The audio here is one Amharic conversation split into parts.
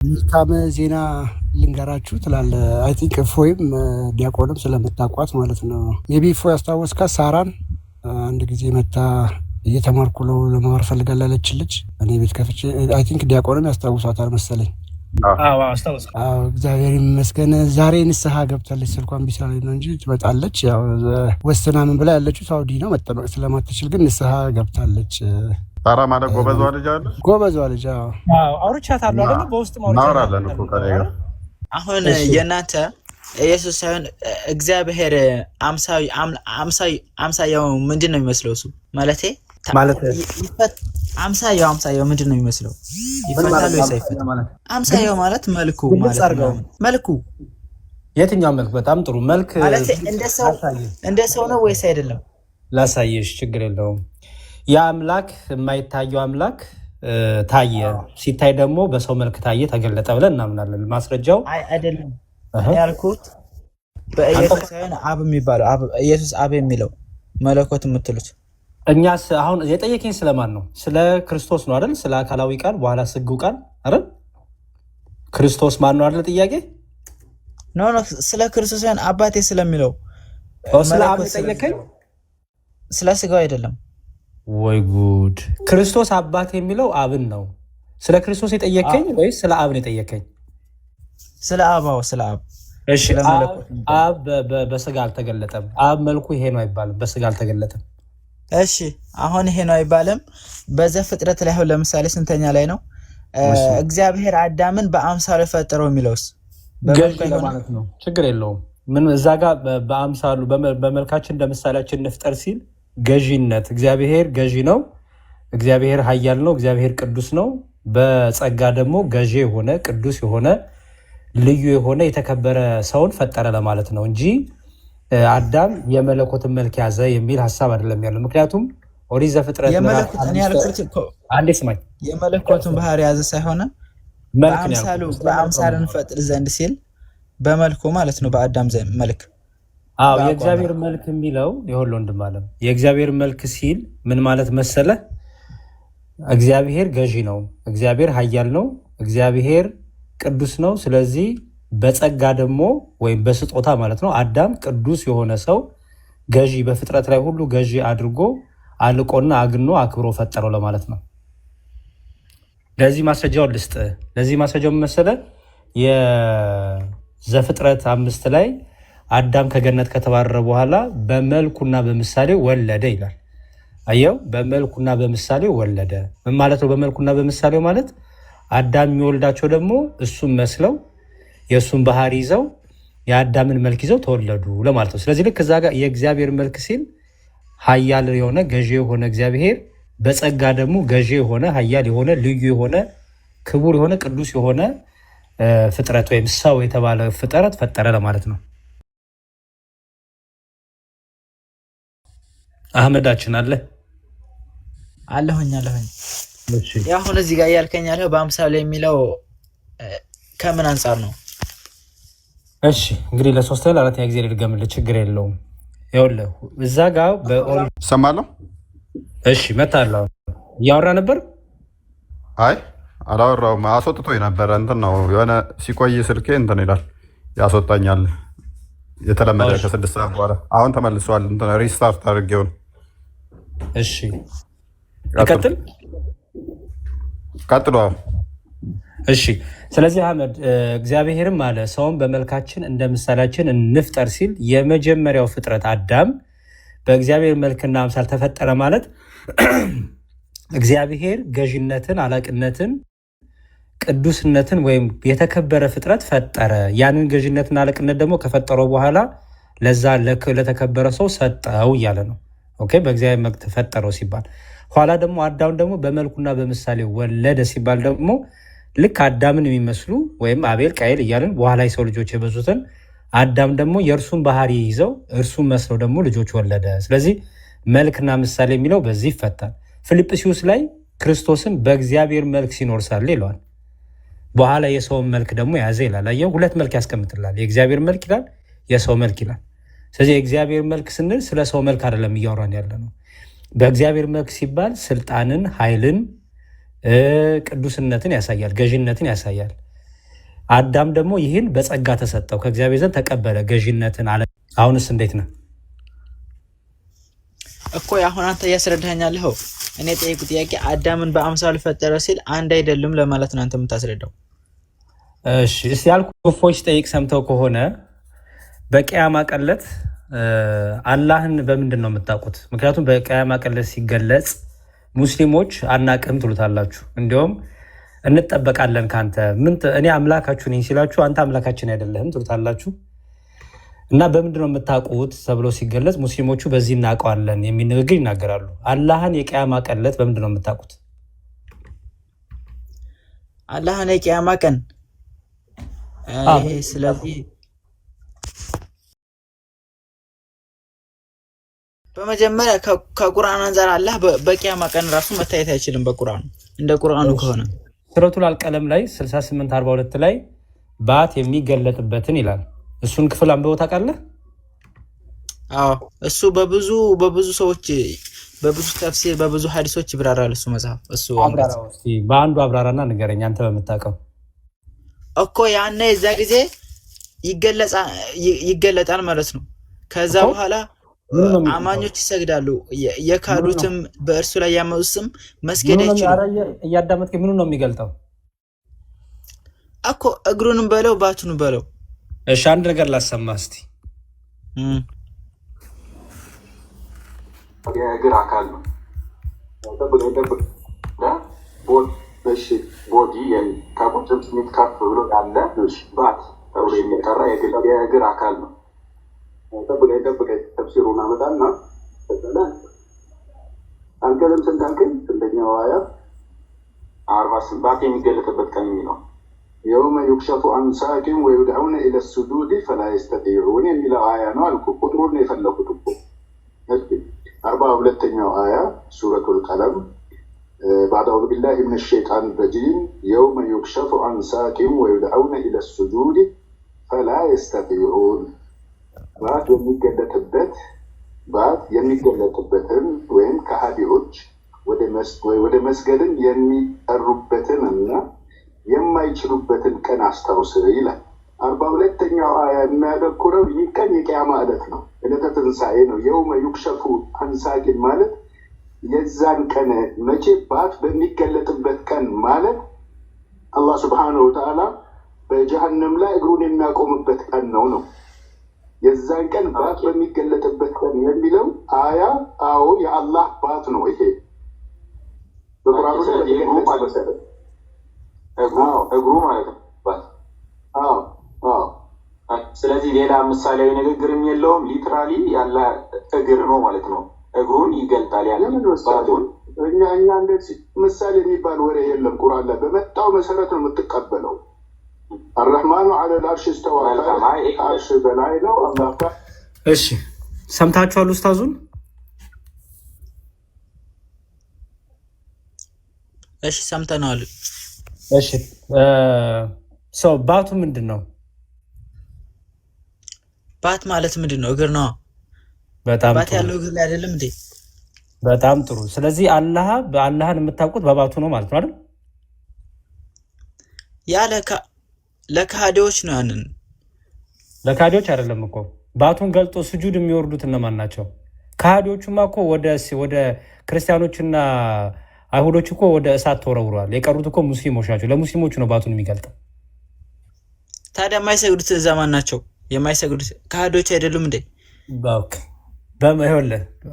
መልካም ዜና ልንገራችሁ ትላለ። አይ ቲንክ እፎይም ዲያቆንም ስለምታውቋት ማለት ነው። ሜቢ እፎይ ያስታወስካት ሳራን አንድ ጊዜ መታ እየተማርኩ ነው ለመማር ፈልጋለሁ ያለች ልጅ እኔ ቤት ከፍቼ አይ ቲንክ ዲያቆንም ያስታውሷታል መሰለኝ። እግዚአብሔር ይመስገን ዛሬ ንስሐ ገብታለች። ስልኳን ቢስራ ላይ ነው እንጂ ትመጣለች። ያው ወስና ምን ብላ ያለችው ሳውዲ ነው። መጠመቅ ስለማትችል ግን ንስሐ ገብታለች። ሳራ ማለት ጎበዟ ልጅ አለ። ጎበዟ ልጅ አውርቻታለሁ አይደል? በውስጥ ማውራለን እኮ ከላይ ጋር አሁን የእናንተ ኢየሱስ ሳይሆን እግዚአብሔር አምሳያው ምንድን ነው የሚመስለው? እሱ ማለቴ አምሳያው ምንድን ነው የሚመስለው? ይፈታል ወይስ አይፈታም? አምሳያው ማለት መልኩ ማለት ነው። መልኩ የትኛው መልክ? በጣም ጥሩ መልክ ማለት እንደ ሰው ነው ወይስ አይደለም? ላሳየሽ፣ ችግር የለውም። የአምላክ የማይታየው አምላክ ታየ፣ ሲታይ ደግሞ በሰው መልክ ታየ፣ ተገለጠ ብለን እናምናለን። ማስረጃው አይደለም ያልኩት በኢየሱስ ሳይሆን አብ የሚባለው ኢየሱስ አብ የሚለው መለኮት የምትሉት እኛስ አሁን የጠየቀኝ ስለማን ነው? ስለ ክርስቶስ ነው አይደል? ስለ አካላዊ ቃል በኋላ ስግው ቃል አይደል? ክርስቶስ ማን ነው አይደል? ጥያቄ ኖ ስለ ክርስቶስ ሳይሆን አባቴ ስለሚለው ስለ አብ ጠየቀኝ። ስለ ስጋው አይደለም። ወይ ጉድ! ክርስቶስ አባት የሚለው አብን ነው። ስለ ክርስቶስ የጠየቀኝ ወይስ ስለ አብን የጠየቀኝ? ስለ አባው ስለ አብ። እሺ፣ አብ በስጋ አልተገለጠም። አብ መልኩ ይሄ ነው አይባልም። በስጋ አልተገለጠም። እሺ፣ አሁን ይሄ ነው አይባልም። በዘፍጥረት ላይ አሁን ለምሳሌ ስንተኛ ላይ ነው እግዚአብሔር አዳምን በአምሳሉ ፈጠረው የሚለውስ? ገዢ ማለት ነው። ችግር የለውም። ምን እዛ ጋር በአምሳሉ በመልካችን እንደ ምሳሌያችን እንፍጠር ሲል ገዢነት፣ እግዚአብሔር ገዢ ነው። እግዚአብሔር ኃያል ነው። እግዚአብሔር ቅዱስ ነው። በጸጋ ደግሞ ገዢ የሆነ ቅዱስ የሆነ ልዩ የሆነ የተከበረ ሰውን ፈጠረ ለማለት ነው እንጂ አዳም የመለኮትን መልክ ያዘ የሚል ሀሳብ አይደለም ያለው። ምክንያቱም ኦሪት ዘፍጥረት አንዴ ስማኝ፣ የመለኮትን ባህሪ ያዘ ሳይሆን በአምሳሉ እንፈጥር ዘንድ ሲል በመልኩ ማለት ነው፣ በአዳም መልክ። አዎ የእግዚአብሔር መልክ የሚለው የሁሉ ወንድም አለም የእግዚአብሔር መልክ ሲል ምን ማለት መሰለ? እግዚአብሔር ገዢ ነው። እግዚአብሔር ኃያል ነው። እግዚአብሔር ቅዱስ ነው። ስለዚህ በጸጋ ደግሞ ወይም በስጦታ ማለት ነው አዳም ቅዱስ የሆነ ሰው ገዢ፣ በፍጥረት ላይ ሁሉ ገዢ አድርጎ አልቆና አግኖ አክብሮ ፈጠረው ለማለት ነው። ለዚህ ማስረጃውን ልስጥ። ለዚህ ማስረጃው መሰለ የዘፍጥረት 5 ላይ አዳም ከገነት ከተባረረ በኋላ በመልኩና በምሳሌ ወለደ ይላል። አየው፣ በመልኩና በምሳሌ ወለደ። ምን ማለት ነው? በመልኩና በምሳሌው ማለት አዳም የሚወልዳቸው ደግሞ እሱን መስለው የእሱን ባህሪ ይዘው የአዳምን መልክ ይዘው ተወለዱ ለማለት ነው። ስለዚህ ልክ እዛ ጋር የእግዚአብሔር መልክ ሲል ኃያል የሆነ ገዢ የሆነ እግዚአብሔር፣ በጸጋ ደግሞ ገዢ የሆነ ኃያል የሆነ ልዩ የሆነ ክቡር የሆነ ቅዱስ የሆነ ፍጥረት ወይም ሰው የተባለ ፍጥረት ፈጠረ ለማለት ነው። አህመዳችን አለ አለሁኝ። አሁን እዚህ ጋር እያልከኝ ያለው በአምሳሉ የሚለው ከምን አንጻር ነው? እሺ እንግዲህ ለሶስተኛ ለአራተኛ ጊዜ ልድገምልህ፣ ችግር የለውም። ይኸውልህ እዛ ጋር ሰማለሁ። እሺ መታለሁ። እያወራ ነበር። አይ አላወራውም። አስወጥቶኝ ነበረ። እንትን ነው የሆነ ሲቆይ ስልኬ እንትን ይላል ያስወጣኛል። የተለመደ ከ6 ሰዓት በኋላ አሁን ተመልሷል። እንትን ሪስታርት አድርጌው ነው። እሺ ይቀጥል። ቀጥሎ። እሺ ስለዚህ አህመድ እግዚአብሔርም አለ ሰውን በመልካችን እንደ ምሳሌያችን እንፍጠር ሲል የመጀመሪያው ፍጥረት አዳም በእግዚአብሔር መልክና አምሳል ተፈጠረ ማለት እግዚአብሔር ገዥነትን፣ አላቅነትን፣ ቅዱስነትን ወይም የተከበረ ፍጥረት ፈጠረ። ያንን ገዥነትና አለቅነት ደግሞ ከፈጠረው በኋላ ለዛ ለተከበረ ሰው ሰጠው እያለ ነው። ኦኬ በእግዚአብሔር መልክ ተፈጠረው ሲባል ኋላ ደግሞ አዳም ደግሞ በመልኩና በምሳሌ ወለደ ሲባል ደግሞ ልክ አዳምን የሚመስሉ ወይም አቤል ቃየል እያልን በኋላ የሰው ልጆች የበዙትን አዳም ደግሞ የእርሱን ባህሪ ይዘው እርሱን መስለው ደግሞ ልጆች ወለደ። ስለዚህ መልክና ምሳሌ የሚለው በዚህ ይፈታል። ፊልጵስዩስ ላይ ክርስቶስን በእግዚአብሔር መልክ ሲኖር ሳለ ይለዋል። በኋላ የሰውን መልክ ደግሞ ያዘ ይላል። አየው፣ ሁለት መልክ ያስቀምጥላል። የእግዚአብሔር መልክ ይላል፣ የሰው መልክ ይላል። ስለዚህ የእግዚአብሔር መልክ ስንል ስለ ሰው መልክ አይደለም እያወራን ያለ ነው። በእግዚአብሔር መልክ ሲባል ስልጣንን፣ ኃይልን፣ ቅዱስነትን ያሳያል፣ ገዥነትን ያሳያል። አዳም ደግሞ ይህን በጸጋ ተሰጠው፣ ከእግዚአብሔር ዘንድ ተቀበለ ገዥነትን አለ። አሁንስ እንዴት ነው እኮ አሁን አንተ እያስረዳኸኛለህ? እኔ ጠይቁ ጥያቄ አዳምን በአምሳሉ ፈጠረ ሲል አንድ አይደለም ለማለት ነው አንተ የምታስረዳው። እሺ እስቲ ያልኩህ እፎይ ሲጠይቅ ሰምተው ከሆነ በቂያማ ቀለት አላህን በምንድን ነው የምታውቁት? ምክንያቱም በቂያማ ቀለት ሲገለጽ ሙስሊሞች አናቅም ትሉታላችሁ፣ እንዲሁም እንጠበቃለን ካንተ እኔ አምላካችሁ ነኝ ሲላችሁ አንተ አምላካችን አይደለህም ትሉታላችሁ። እና በምንድን ነው የምታውቁት ተብሎ ሲገለጽ ሙስሊሞቹ በዚህ እናውቀዋለን የሚል ንግግር ይናገራሉ። አላህን የቂያማ ቀለት በምንድን ነው የምታውቁት? አላህን የቂያማ ቀን ስለዚህ በመጀመሪያ ከቁርአን አንፃር አላህ በቂያማ ቀን ራሱ መታየት አይችልም። በቁርአኑ እንደ ቁርአኑ ከሆነ ሱረቱል አልቀለም ላይ 6842 ላይ ባት የሚገለጥበትን ይላል። እሱን ክፍል አንብበው ታውቃለህ? አዎ እሱ በብዙ ሰዎች በብዙ ተፍሲር በብዙ ሐዲሶች ይብራራል እሱ መጽሐፍ። እሱ በአንዱ አብራራና ንገረኝ አንተ በምታውቀው። እኮ ያኔ እዛ ጊዜ ይገለጣል ማለት ነው። ከዛ በኋላ አማኞች ይሰግዳሉ፣ የካዱትም በእርሱ ላይ ያመፁትም መስገድ አይችሉም። እያዳመጥክ ምኑ ነው የሚገልጠው? እኮ እግሩንም በለው ባቱንም በለው። እሺ አንድ ነገር ላሰማ እስቲ። የእግር አካል ነው። ቦዲ ከቁርጭምጭሚት ከፍ ብሎ ያለ ባት ተብሎ የሚጠራ የእግር አካል ነው። ጠብቀኝ ተፍሲሩን አመጣና አንቀልም ስንታንክል እንደኛው አያ 48 ባት የሚገለጥበት ቀን የሚለው የውመ ዩክሸፉ አን ሳቂን ወዩድዐውነ ኢለ ሱጁድ ፈላ የስተጢዑን የሚለው አያ ነው አልኩ። ቁጥሩን ነው የፈለኩት እኮ 42ኛው አያ ሱረቱል ቀለም بعد أعوذ بالله من الشيطان الرجيم يوم يكشف عن ساق ويدعون إلى السجود فلا يستطيعون بعد የሚገለጥበትን ወይም ከሃዲዎች ወደ መስገድን የሚጠሩበትን እና የማይችሉበትን ቀን አስታውስ ይላል። 42ኛው አያ የሚያተኩረው ይህ ቀን የቂያማ ዕለት ነው፣ ዕለተ ትንሣኤ ነው። የውመ ዩክሸፉ አን ሳቂን ማለት የዛን ቀን መቼ ባት በሚገለጥበት ቀን ማለት አላህ ስብሓነሁ ወተዓላ በጀሃነም ላይ እግሩን የሚያቆምበት ቀን ነው። የዛን ቀን ባት በሚገለጥበት ቀን የሚለው አያ አዎ የአላህ ባት ነው። ይሄ በቁርአኑ ላይ እግሩ ማለት ነው ባት። ስለዚህ ሌላ ምሳሌያዊ ንግግርም የለውም። ሊትራሊ ያለ እግር ነው ማለት ነው። እግሩን ይገልጣል ያለ ባቱን። እኛ እንደዚህ ምሳሌ የሚባል ወሬ የለም። ቁርአን ላይ በመጣው መሰረት ነው የምትቀበለው። አርረህማኑ ዐለል አርሽ እስተዋ ከአርሽ በላይ ነው አላህ። እሺ ሰምታችኋል ኡስታዙን? እሺ ሰምተናል። እሺ ሰው ባቱ ምንድን ነው? ባት ማለት ምንድን ነው? እግር ነው። በጣም ባት ያለው እግር ላይ አይደለም እንዴ? በጣም ጥሩ። ስለዚህ አላህን የምታውቁት በባቱ ነው ማለት ነው አይደል? ያ ለካዲዎች ነው። ያንን ለካዲዎች አይደለም እኮ ባቱን ገልጦ ስጁድ የሚወርዱት እነማን ናቸው? ካዲዎቹማ እኮ ወደ ክርስቲያኖችና አይሁዶች እኮ ወደ እሳት ተወረውረዋል። የቀሩት እኮ ሙስሊሞች ናቸው። ለሙስሊሞቹ ነው ባቱን የሚገልጠው። ታዲያ የማይሰግዱት ዘማን ናቸው። የማይሰግዱት ካዲዎች አይደሉም እንዴ?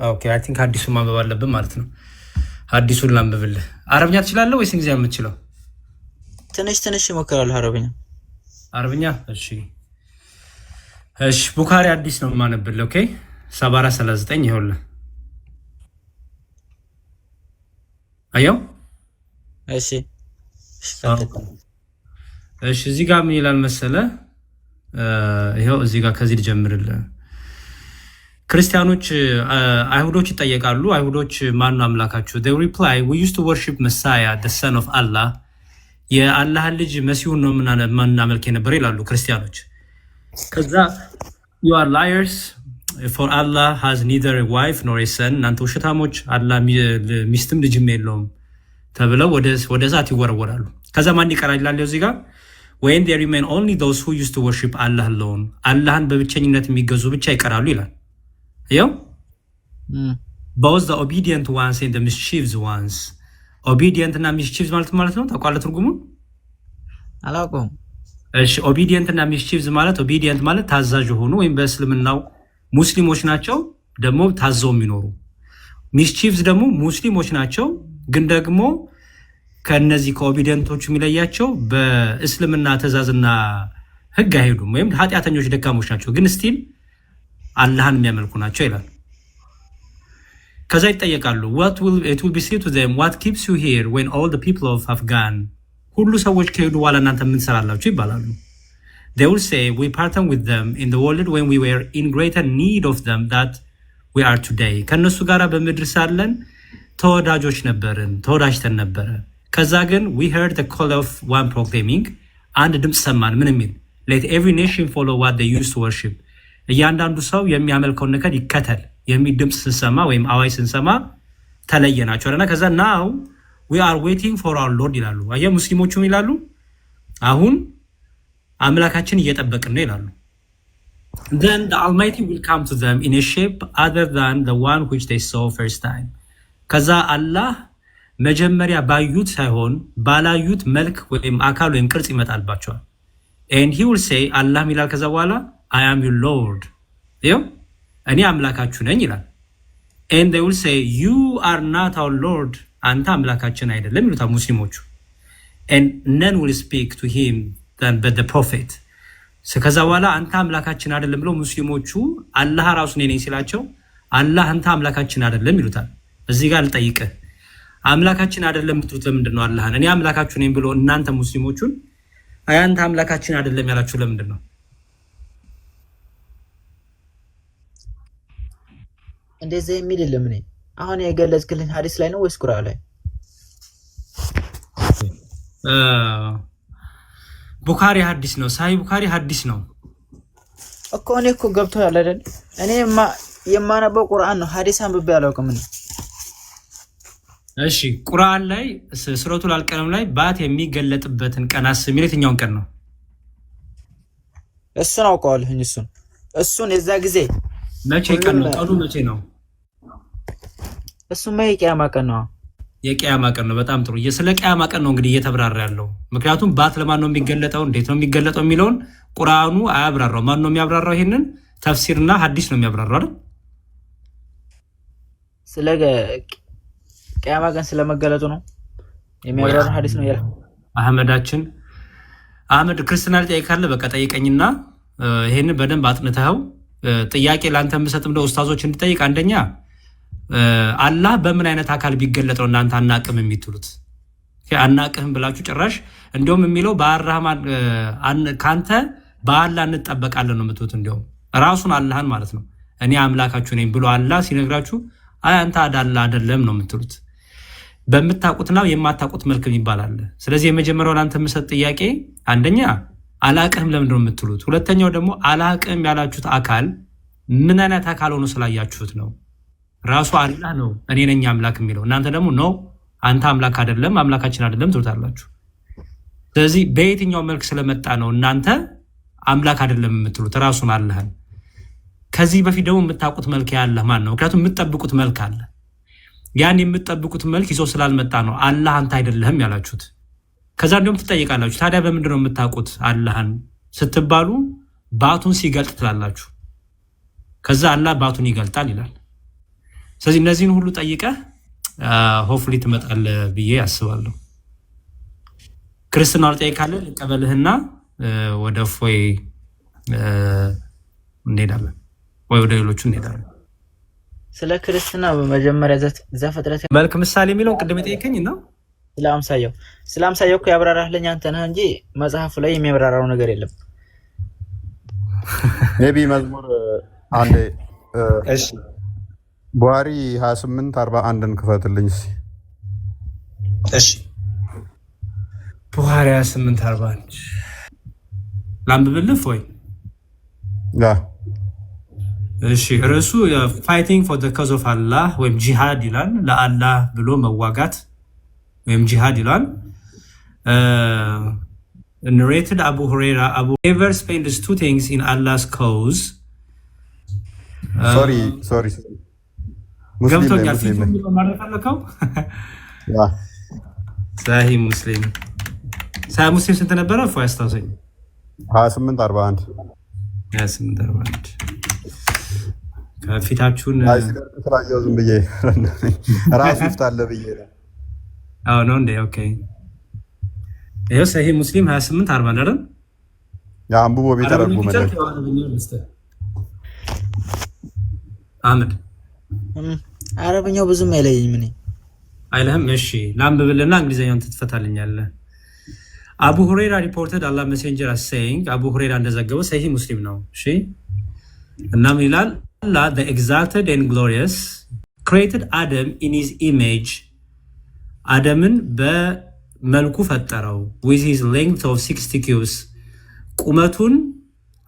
ኦኬ አይ ቲንክ አዲሱን ማንበብ አለብን ማለት ነው። አዲሱን ላንብብልህ። አረብኛ ትችላለህ ወይስ እንግሊዝኛ የምትችለው? ትንሽ ይሞክራሉ። አረብኛ እሺ ቡኻሪ አዲስ ነው የማነብልህ። ኦኬ 7439 ይኸውልህ። አየው? እሺ እዚህ ጋር ምን ይላል መሰለህ? ይኸው እዚህ ጋር ከዚህ ልጀምርልህ። ክርስቲያኖች አይሁዶች ይጠየቃሉ። አይሁዶች ማን ነው አምላካችሁ? they reply we used to worship Messiah the son of Allah የአላህን ልጅ መሲሁን ነው የምናመልክ የነበረ ይላሉ ክርስቲያኖች። ከዛ you are liars for Allah has neither a wife nor a son እናንተ ውሸታሞች አላህ ሚስትም ልጅም የለውም ተብለው ወደ እሳት ይወረወራሉ። ከዛ ማን ይቀራል ይላል እዚህ ጋር when there remain only those who used to worship Allah alone አላህን በብቸኝነት የሚገዙ ብቻ ይቀራሉ ይላል። ያው both the obedient ones and the mischievous ones obedient እና mischievous ማለት ነው ታውቃለህ ትርጉሙን? አላውቀውም። እሺ obedient እና mischievous ማለት obedient ማለት ታዛዥ ሆኑ ወይም በእስልምናው ሙስሊሞች ናቸው ደግሞ ታዘው የሚኖሩ mischievous ደግሞ ሙስሊሞች ናቸው ግን ደግሞ ከነዚህ ከኦቢዲየንቶቹ የሚለያቸው በእስልምና ትእዛዝና ህግ አይሄዱም ወይም ኃጢአተኞች ደካሞች ናቸው ግን ስቲል አላህን የሚያመልኩ ናቸው ይላል። ከዛ ይጠየቃሉ it will be said to them what keeps you here when all the people have gone ሁሉ ሰዎች ከሄዱ በኋላ እናንተ ምን ሰራላችሁ ይባላሉ። they will say we partnered with them in the world when we were in greater need of them that we are today ከነሱ ጋራ በምድር ሳለን ተወዳጆች ነበርን ተወዳጅተን ነበረ ከዛ ግን we heard the call of one proclaiming አንድ ድምጽ ሰማን ምን የሚል let every nation follow what they used to worship እያንዳንዱ ሰው የሚያመልከውን ነገር ይከተል የሚል ድምጽ ስንሰማ ወይም አዋጅ ስንሰማ ተለየናቸውና ከዛ now we are waiting for our lord ይላሉ። አየ ሙስሊሞቹም ይላሉ አሁን አምላካችን እየጠበቅን ነው ይላሉ። then the almighty will come to them in a shape other than the one which they saw first time ከዛ አላህ መጀመሪያ ባዩት ሳይሆን ባላዩት መልክ ወይም አካል ወይም ቅርጽ ይመጣልባቸዋል። and he will say አላህ ይላል ከዛ በኋላ I am your lord ይው እኔ አምላካችሁ ነኝ ይላል። and they will say you are not our lord አንተ አምላካችን አይደለም ይሉታል ሙስሊሞቹ። and none will speak to him than but the prophet ከዛ በኋላ አንተ አምላካችን አይደለም ብለው ሙስሊሞቹ አላህ ራሱ ነኝ ሲላቸው አላህ አንተ አምላካችን አይደለም ይሉታል። እዚህ ጋር ልጠይቅህ አምላካችን አይደለም ብትሉት ለምንድን ነው አላህን እኔ አምላካችሁ ነኝ ብሎ እናንተ ሙስሊሞቹን አንተ አምላካችን አይደለም ያላችሁ ለምንድን ነው? እንደዚህ የሚል የለም። እኔ አሁን የገለጽክልኝ ሐዲስ ላይ ነው ወይስ ቁርአን ላይ? ቡኻሪ ሐዲስ ነው። ሳሂህ ቡኻሪ ሐዲስ ነው እኮ። እኔ እኮ ገብቶኛል አይደል? እኔ የማነበው ቁርአን ነው። ሐዲስ አንብቤ አላውቅም እኔ። እሺ ቁርአን ላይ ሱረቱል አልቀለም ላይ ባት የሚገለጥበትን ቀን አስብ የሚል የትኛውን ቀን ነው? እሱን አውቀዋለሁ። እሱን የዛ ጊዜ መቼ ቀን ነው? ቀኑ መቼ ነው? እሱማ የቂያማ ቀን ነው። የቂያማ ቀን ነው። በጣም ጥሩ። ስለ ቂያማ ቀን ነው እንግዲህ እየተብራራ ያለው። ምክንያቱም ባት ለማን ነው የሚገለጠው፣ እንዴት ነው የሚገለጠው የሚለውን ቁርአኑ አያብራራው። ማን ነው የሚያብራራው? ይሄንን ተፍሲርና ሐዲስ ነው የሚያብራራው አይደል? ስለ ቂያማ ቀን ስለመገለጡ ነው የሚያብራራው ሐዲስ ነው ያለው። አህመድ ክርስቲና ጠይቃለ። በቃ ጠይቀኝና ይሄንን በደንብ አጥንተው ጥያቄ ላንተ የምሰጥም ነው ኡስታዞች እንድጠይቅ። አንደኛ አላህ በምን አይነት አካል ቢገለጥ ነው እናንተ አናቅም የምትሉት? አናቅህም ብላችሁ ጭራሽ እንደውም የሚለው በአርራህማን ካንተ በአላህ እንጠበቃለን ነው የምትሉት። እንደውም ራሱን አላህን ማለት ነው እኔ አምላካችሁ ነኝ ብሎ አላህ ሲነግራችሁ አንተ አዳላ አይደለም ነው የምትሉት። በምታውቁትና የማታውቁት መልክ ይባላል። ስለዚህ የመጀመሪያው ላንተ የምሰጥ ጥያቄ አንደኛ አላቅህም ለምንድን ነው የምትሉት? ሁለተኛው ደግሞ አላቅህም ያላችሁት አካል ምን አይነት አካል ሆኖ ስላያችሁት ነው? ራሱ አላህ ነው እኔ ነኝ አምላክ የሚለው፣ እናንተ ደግሞ ነው አንተ አምላክ አይደለም አምላካችን አይደለም ትሉታላችሁ። ስለዚህ በየትኛው መልክ ስለመጣ ነው እናንተ አምላክ አይደለም የምትሉት ራሱን አላህን? ከዚህ በፊት ደግሞ የምታውቁት መልክ ያለ ማን ነው? ምክንያቱም የምትጠብቁት መልክ አለ። ያን የምትጠብቁት መልክ ይዞ ስላልመጣ ነው አላህ አንተ አይደለህም ያላችሁት። ከዛ እንዲሁም ትጠይቃላችሁ ታዲያ በምንድን ነው የምታውቁት አላህን ስትባሉ ባቱን ሲገልጥ ትላላችሁ። ከዛ አላህ ባቱን ይገልጣል ይላል። ስለዚህ እነዚህን ሁሉ ጠይቀህ ሆፍሊ ትመጣለህ ብዬ አስባለሁ። ክርስትናው ጠይቃለህ ልቀበልህና ወደ ፎይ እንሄዳለን ወይ ወደ ሌሎቹ እንሄዳለን። ስለ ክርስትና በመጀመሪያ ዘፍጥረት መልክ ምሳሌ የሚለውን ቅድም የጠየቀኝ ነው። ስለ አምሳያው እኮ ያብራራልኝ አንተ ነህ እንጂ መጽሐፉ ላይ የሚያብራራው ነገር የለም። ሜቢ መዝሙር አንዴ እሺ ቡኻሪ 28:41ን ክፈትልኝ። እሺ ቡኻሪ 28:41 ላንብብልህ ወይ? ያ እሺ ርዕሱ ፋይቲንግ ፎር ዘ ኮዝ ኦፍ አላህ ወይም ጂሃድ ይላል። ለአላህ ብሎ መዋጋት ወይም ጂሃድ ይላል። narrated Abu Huraira, whoever spends two things in Allah's cause. ሶሪ ገብቶኛል። ፊቱ ማለት አለከው ሳሂህ ሙስሊም ስንት ነበረ? እፎ ያስታውሰኝ። 2841 ከፊታችሁን ስላየው ዝም ብዬ ራሱ ይፍታለ ብዬ ነው። አዎ ነው እንዴ? ኦኬ ይሄው ሳሂህ ሙስሊም 2840 አይደል? ያ አንብቦ ቢተረጉም ማለት አህመድ አረብኛው ብዙም አይለይም። ምን አይለህም? እሺ ላንብብልና እንግሊዘኛውን ትፈታልኛለህ። አቡ ሁረይራ ሪፖርትድ አላህ ሜሴንጀር አስ ሴይንግ፣ አቡ ሁረይራ እንደዘገበው ሰሂህ ሙስሊም ነው። እሺ እናም ይላል Allah the exalted and glorious created Adam in his image, አደምን በመልኩ ፈጠረው with his length of 60 cubes, ቁመቱን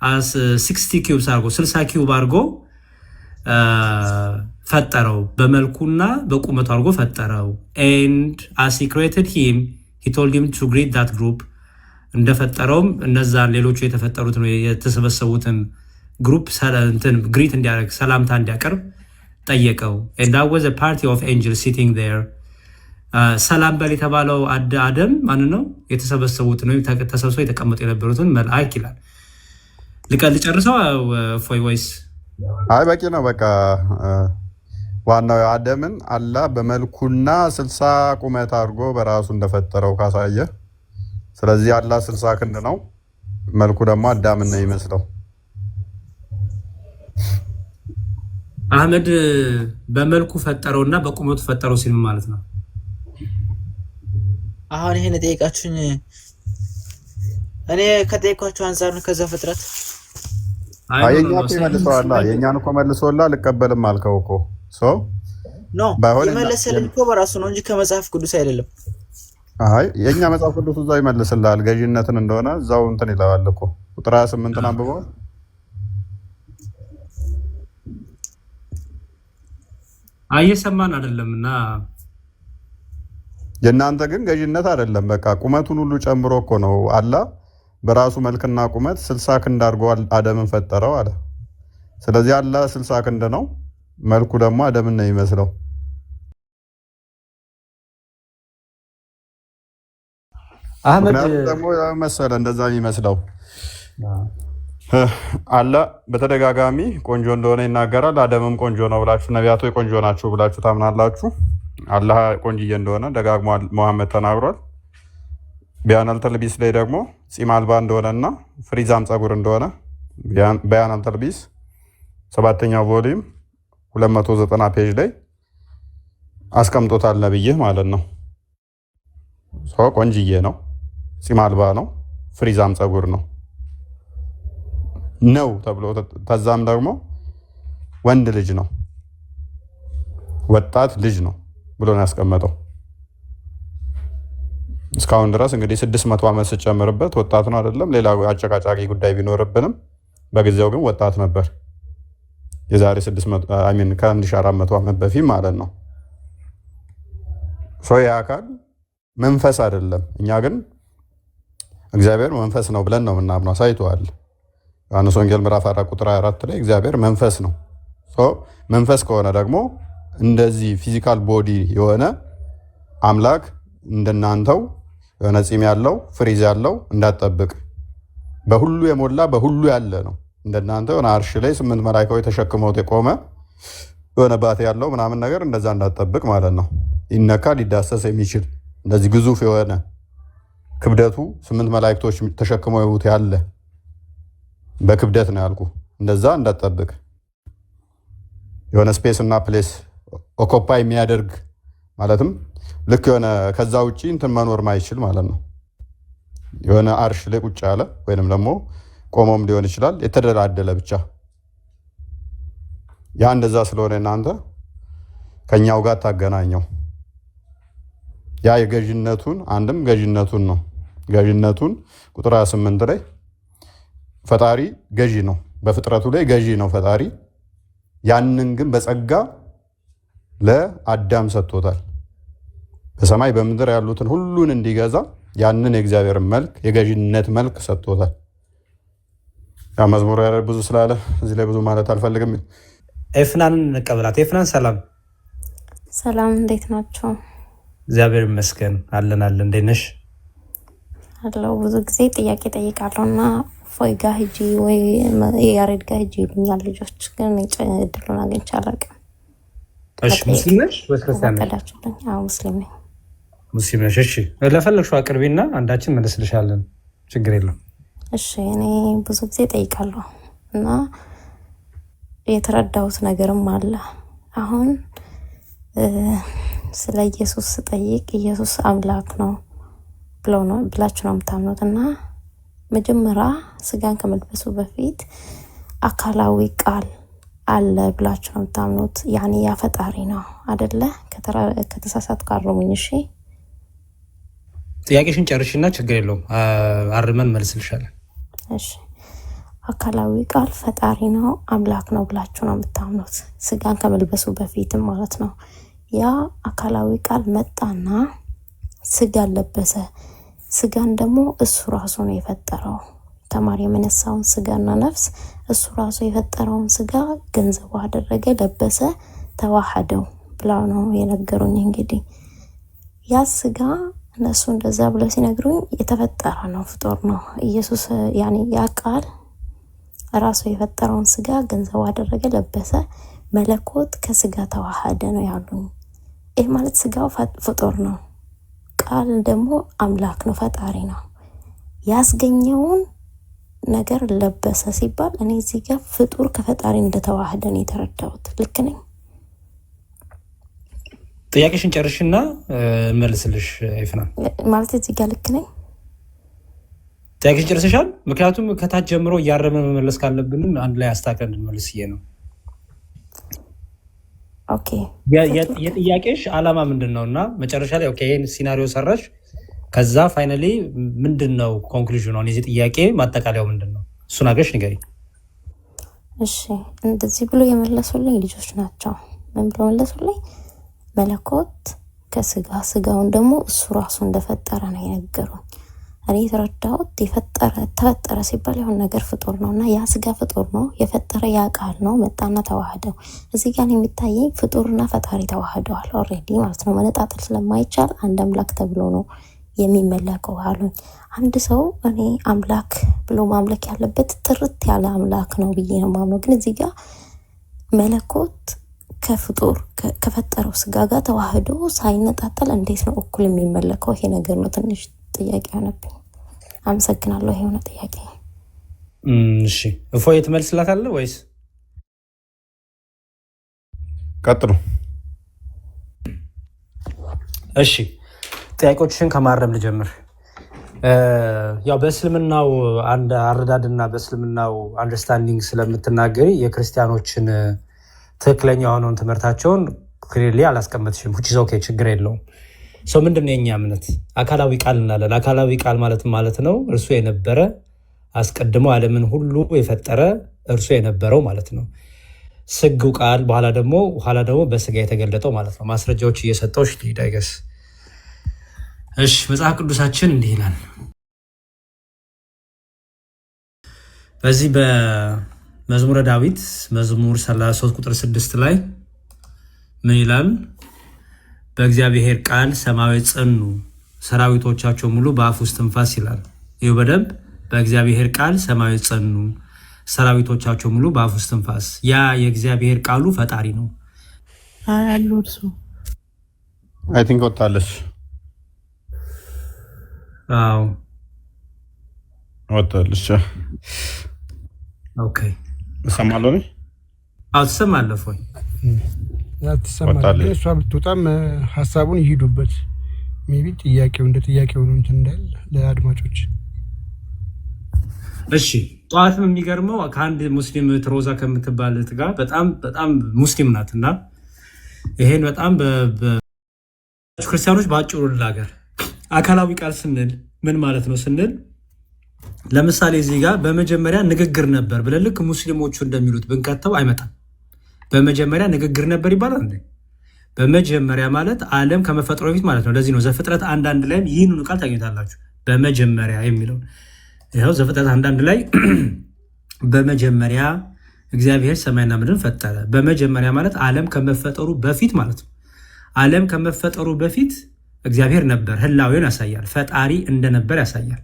as 60 cubes አርጎ 60 ኪዩብ አርጎ ፈጠረው፣ በመልኩና በቁመቱ አርጎ ፈጠረው። and as he created him he told him to greet that group, እንደፈጠረውም እነዛን ሌሎቹ የተፈጠሩትን የተሰበሰቡትን ግሩፕ ግሪት እንዲያደርግ ሰላምታ እንዲያቀርብ ጠየቀው። and that was a party of angels sitting there. ሰላም በል የተባለው አደም ማን ነው? የተሰበሰቡት ነው፣ ተሰብስበው የተቀመጡ የነበሩትን መልአክ ይላል። ልጨርሰው ፎይ ወይስ? አይ በቂ ነው በቃ። ዋናው አደምን አላህ በመልኩና 60 ቁመት አድርጎ በራሱ እንደፈጠረው ካሳየ፣ ስለዚህ አላህ 60 ክንድ ነው፣ መልኩ ደግሞ አዳምን ነው ይመስለው። አህመድ በመልኩ ፈጠረውና በቁመቱ ፈጠረው ሲል ማለት ነው። አሁን ይሄን ጠይቃችሁኝ እኔ ከጠይቋችሁ አንፃር ነው ከዛ ፍጥረት አየኛ እኮ መልሰዋላ። የኛን እኮ መልሶላ ልቀበልም አልከው እኮ ኖ የመለሰልኝ እኮ በራሱ ነው እንጂ ከመጽሐፍ ቅዱስ አይደለም። አይ የኛ መጽሐፍ ቅዱስ እዛው ይመልስልሃል። ገዢነትን እንደሆነ እዛው እንትን ይለዋል እኮ ቁጥር 28 አንብበው። እየሰማን አይደለምና የእናንተ ግን ገዢነት አይደለም። በቃ ቁመቱን ሁሉ ጨምሮ እኮ ነው አላህ በራሱ መልክና ቁመት 60 ክንድ አድርጎ አደምን ፈጠረው አለ። ስለዚህ አላህ 60 ክንድ ነው፣ መልኩ ደግሞ አደምን ነው የሚመስለው። አህመድ ደግሞ መሰለ እንደዛ የሚመስለው አላህ በተደጋጋሚ ቆንጆ እንደሆነ ይናገራል። አደምም ቆንጆ ነው ብላችሁ ነቢያቶች ቆንጆ ናችሁ ብላችሁ ታምናላችሁ። አላህ ቆንጅዬ እንደሆነ ደጋግሞ መሐመድ ተናግሯል። ቢያነል ተልቢስ ላይ ደግሞ ጺም አልባ እንደሆነና ፍሪዛም ጸጉር እንደሆነ ቢያነል ተልቢስ 7ኛው ቮሊዩም 290 ፔጅ ላይ አስቀምጦታል ነብይህ ማለት ነው። ሰው ቆንጅዬ ነው፣ ጺም አልባ ነው፣ ፍሪዛም ጸጉር ነው ተብሎ ተዛም ደግሞ ወንድ ልጅ ነው፣ ወጣት ልጅ ነው ብሎ ነው ያስቀመጠው። እስካሁን ድረስ እንግዲህ 600 ዓመት ሲጨምርበት ወጣት ነው አይደለም። ሌላ አጨቃጫቂ ጉዳይ ቢኖርብንም በጊዜው ግን ወጣት ነበር። የዛሬ 1400 ዓመት በፊት ማለት ነው። ያ አካል መንፈስ አይደለም። እኛ ግን እግዚአብሔር መንፈስ ነው ብለን ነው የምናምነው። ሳይቷል ዮሐንስ ወንጌል ምዕራፍ 4 ቁጥር 24 ላይ እግዚአብሔር መንፈስ ነው። መንፈስ ከሆነ ደግሞ እንደዚህ ፊዚካል ቦዲ የሆነ አምላክ እንደናንተው የሆነ ጺም ያለው ፍሪዝ ያለው እንዳትጠብቅ፣ በሁሉ የሞላ በሁሉ ያለ ነው። እንደናንተ የሆነ አርሽ ላይ 8 መላእክቶች ተሸክመውት የቆመ የሆነ ባት ያለው ምናምን ነገር እንደዛ እንዳትጠብቅ ማለት ነው። ይነካ ሊዳሰስ የሚችል እንደዚህ ግዙፍ የሆነ ክብደቱ 8 መላእክቶች ተሸክመው ይሁት ያለ በክብደት ነው ያልኩ። እንደዛ እንዳትጠብቅ፣ የሆነ ስፔስ እና ፕሌስ ኦኮፓይ የሚያደርግ ማለትም ልክ የሆነ ከዛ ውጪ እንትን መኖር ማይችል ማለት ነው። የሆነ አርሽ ላይ ቁጭ ያለ ወይንም ደግሞ ቆሞም ሊሆን ይችላል የተደላደለ ብቻ። ያ እንደዛ ስለሆነ እናንተ ከኛው ጋር ታገናኘው። ያ የገዥነቱን አንድም ገዥነቱን ነው። ገዥነቱን ቁጥር 28 ላይ ፈጣሪ ገዢ ነው፣ በፍጥረቱ ላይ ገዢ ነው ፈጣሪ። ያንን ግን በጸጋ ለአዳም ሰጥቶታል። በሰማይ በምድር ያሉትን ሁሉን እንዲገዛ ያንን የእግዚአብሔር መልክ የገዥነት መልክ ሰጥቶታል። ያ መዝሙር ብዙ ስላለ እዚህ ላይ ብዙ ማለት አልፈልግም። ኤፍናንን እንቀበላት። ኤፍናን ሰላም ሰላም፣ እንዴት ናቸው? እግዚአብሔር ይመስገን አለን። እንዴት ነሽ? አለው። ብዙ ጊዜ ጥያቄ ጠይቃለሁ እና ፎይ ጋ ሂጂ ወይ ያሬድ ጋ ሂጂ ይሉኛል ልጆች፣ ግን እድሉን አግኝቼ አላውቅም። እሺ፣ ሙስሊም ነሽ ወይስ ክርስቲያን ነሽ? አዎ ሙስሊም ነኝ። ሙስሊም ነሽ? እሺ፣ ለፈለግሽው አቅርቢና አንዳችን መልስልሻለን። ችግር የለም። እሺ፣ እኔ ብዙ ጊዜ ጠይቃለሁ እና የተረዳሁት ነገርም አለ። አሁን ስለ ኢየሱስ ስጠይቅ ኢየሱስ አምላክ ነው ብላችሁ ነው የምታምኑት እና መጀመሪያ ስጋን ከመልበሱ በፊት አካላዊ ቃል አለ ብላችሁ ነው የምታምኑት። ያኔ ያ ፈጣሪ ነው አይደለ? ከተሳሳትኩ አርሙኝ። እሺ፣ ጥያቄሽን ጨርሽና ችግር የለውም አርመን መልስልሻለን። እሺ፣ አካላዊ ቃል ፈጣሪ ነው አምላክ ነው ብላችሁ ነው የምታምኑት፣ ስጋን ከመልበሱ በፊትም ማለት ነው። ያ አካላዊ ቃል መጣና ስጋን ለበሰ። ስጋን ደግሞ እሱ ራሱ ነው የፈጠረው። ተማሪ የመነሳውን ስጋና ነፍስ እሱ ራሱ የፈጠረውን ስጋ ገንዘቡ አደረገ፣ ለበሰ፣ ተዋሐደው ብላው ነው የነገሩኝ። እንግዲህ ያ ስጋ እነሱ እንደዛ ብለው ሲነግሩኝ የተፈጠረ ነው፣ ፍጡር ነው። ኢየሱስ ያኔ ያ ቃል ራሱ የፈጠረውን ስጋ ገንዘቡ አደረገ፣ ለበሰ፣ መለኮት ከስጋ ተዋሐደ ነው ያሉኝ። ይህ ማለት ስጋው ፍጡር ነው፣ ቃል ደግሞ አምላክ ነው፣ ፈጣሪ ነው። ያስገኘውን ነገር ለበሰ ሲባል እኔ እዚህ ጋር ፍጡር ከፈጣሪ እንደተዋህደ ነው የተረዳሁት። ልክ ነኝ? ጥያቄሽን ጨርሽና መልስልሽ ይፍና። ማለት እዚህ ጋር ልክ ነኝ? ጥያቄሽን ጨርሰሻል? ምክንያቱም ከታች ጀምሮ እያረመ መመለስ ካለብንም አንድ ላይ አስተካክለን እንድንመልስ ነው። ኦኬ። የጥያቄሽ አላማ ምንድን ነው? እና መጨረሻ ላይ ኦኬ ይሄን ሲናሪዮ ሰራሽ፣ ከዛ ፋይናሊ ምንድን ነው ኮንክሉዥኑ? የዚህ ጥያቄ ማጠቃለያው ምንድን ነው? እሱን አገሽ ንገሪ። እሺ፣ እንደዚህ ብሎ የመለሱልኝ ልጆች ናቸው። ምን ብሎ መለሱልኝ? መለኮት ከስጋ ስጋውን ደግሞ እሱ ራሱ እንደፈጠረ ነው የነገሩኝ። እኔ የተረዳሁት ተፈጠረ ሲባል የሆነ ነገር ፍጡር ነው እና ያ ስጋ ፍጡር ነው የፈጠረ ያ ቃል ነው መጣና ተዋህደው። እዚህ ጋር የሚታየኝ ፍጡርና ፈጣሪ ተዋህደዋል ኦልሬዲ ማለት ነው። መነጣጠል ስለማይቻል አንድ አምላክ ተብሎ ነው የሚመለከው አሉኝ። አንድ ሰው እኔ አምላክ ብሎ ማምለክ ያለበት ጥርት ያለ አምላክ ነው ብዬ ነው ማምነው። ግን እዚህ ጋር መለኮት ከፍጡር ከፈጠረው ስጋ ጋር ተዋህዶ ሳይነጣጠል እንዴት ነው እኩል የሚመለከው? ይሄ ነገር ነው ትንሽ ጥያቄ ሆነብኝ። አመሰግናለሁ። ይሄ ሆነ ጥያቄ። እሺ እፎይ ትመልስላታለህ ወይስ? ቀጥሉ። እሺ ጥያቄዎችን ከማረም ልጀምር። ያው በእስልምናው አንድ አረዳድና በእስልምናው አንደርስታንዲንግ ስለምትናገሪ የክርስቲያኖችን ትክክለኛ የሆነውን ትምህርታቸውን ክሊርሊ አላስቀመጥሽም። which is okay፣ ችግር የለውም። ሰው ምንድነው የኛ እምነት? አካላዊ ቃል እናለን። አካላዊ ቃል ማለት ነው እርሱ የነበረ አስቀድሞ ዓለምን ሁሉ የፈጠረ እርሱ የነበረው ማለት ነው። ስግው ቃል በኋላ ደግሞ በስጋ የተገለጠው ማለት ነው። ማስረጃዎች እየሰጠው ዳይገስ። እሺ መጽሐፍ ቅዱሳችን እንዲህ ይላል። በዚህ በመዝሙረ ዳዊት መዝሙር 33 ቁጥር 6 ላይ ምን ይላል? በእግዚአብሔር ቃል ሰማያት ጸኑ፣ ሰራዊቶቻቸው ሙሉ በአፍ ውስጥ ትንፋስ ይላል። ይኸው በደንብ በእግዚአብሔር ቃል ሰማያት ጸኑ፣ ሰራዊቶቻቸው ሙሉ በአፍ ውስጥ ትንፋስ። ያ የእግዚአብሔር ቃሉ ፈጣሪ ነው። አሉ እርሱ አይ ቲንክ ወጣለች። አዎ ወጣለች። ኦኬ እሰማለሁ ነው። አዎ ትሰማለህ ወይ? እሷ ብትወጣም ሀሳቡን ይሄዱበት። ሜቢ ጥያቄው እንደ ጥያቄው ነው እንትን እንዳል ለአድማጮች። እሺ ጠዋትም የሚገርመው ከአንድ ሙስሊም ትሮዛ ከምትባል ጋር በጣም ሙስሊም ናት እና ይሄን በጣም ክርስቲያኖች በአጭሩ ልናገር። አካላዊ ቃል ስንል ምን ማለት ነው ስንል ለምሳሌ እዚህ ጋር በመጀመሪያ ንግግር ነበር ብለን ልክ ሙስሊሞቹ እንደሚሉት ብንከተው አይመጣም። በመጀመሪያ ንግግር ነበር ይባላል እንዴ? በመጀመሪያ ማለት ዓለም ከመፈጠሩ በፊት ማለት ነው። ለዚህ ነው ዘፍጥረት 1:1 ላይ ይህንን ቃል ታገኙታላችሁ። በመጀመሪያ የሚለው ይኸው ዘፍጥረት 1:1 ላይ በመጀመሪያ እግዚአብሔር ሰማይና ምድርን ፈጠረ። በመጀመሪያ ማለት ዓለም ከመፈጠሩ በፊት ማለት ነው። ዓለም ከመፈጠሩ በፊት እግዚአብሔር ነበር። ህላዌውን ያሳያል። ፈጣሪ እንደነበር ያሳያል።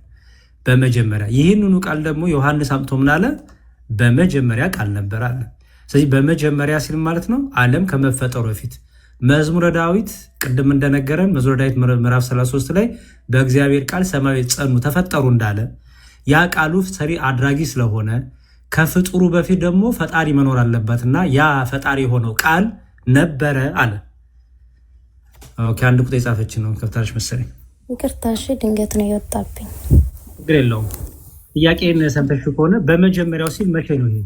በመጀመሪያ ይህንኑ ቃል ደግሞ ዮሐንስ አምጥቶ ምን አለ? በመጀመሪያ ቃል ነበር አለ። ስለዚህ በመጀመሪያ ሲል ማለት ነው ዓለም ከመፈጠሩ በፊት። መዝሙረ ዳዊት ቅድም እንደነገረን መዝሙረ ዳዊት ምዕራፍ 33 ላይ በእግዚአብሔር ቃል ሰማያት ጸኑ ተፈጠሩ እንዳለ ያ ቃሉ ሰሪ አድራጊ ስለሆነ ከፍጡሩ በፊት ደግሞ ፈጣሪ መኖር አለበትና ያ ፈጣሪ የሆነው ቃል ነበረ አለ። ኦኬ፣ አንድ ቁጥር የጻፈች ነው ከፍታለች መሰለኝ። ይቅርታ እሺ፣ ድንገት ነው የወጣብኝ። ችግር የለውም። ጥያቄን ሰምተሽ ከሆነ በመጀመሪያው ሲል መቼ ነው ይሄ?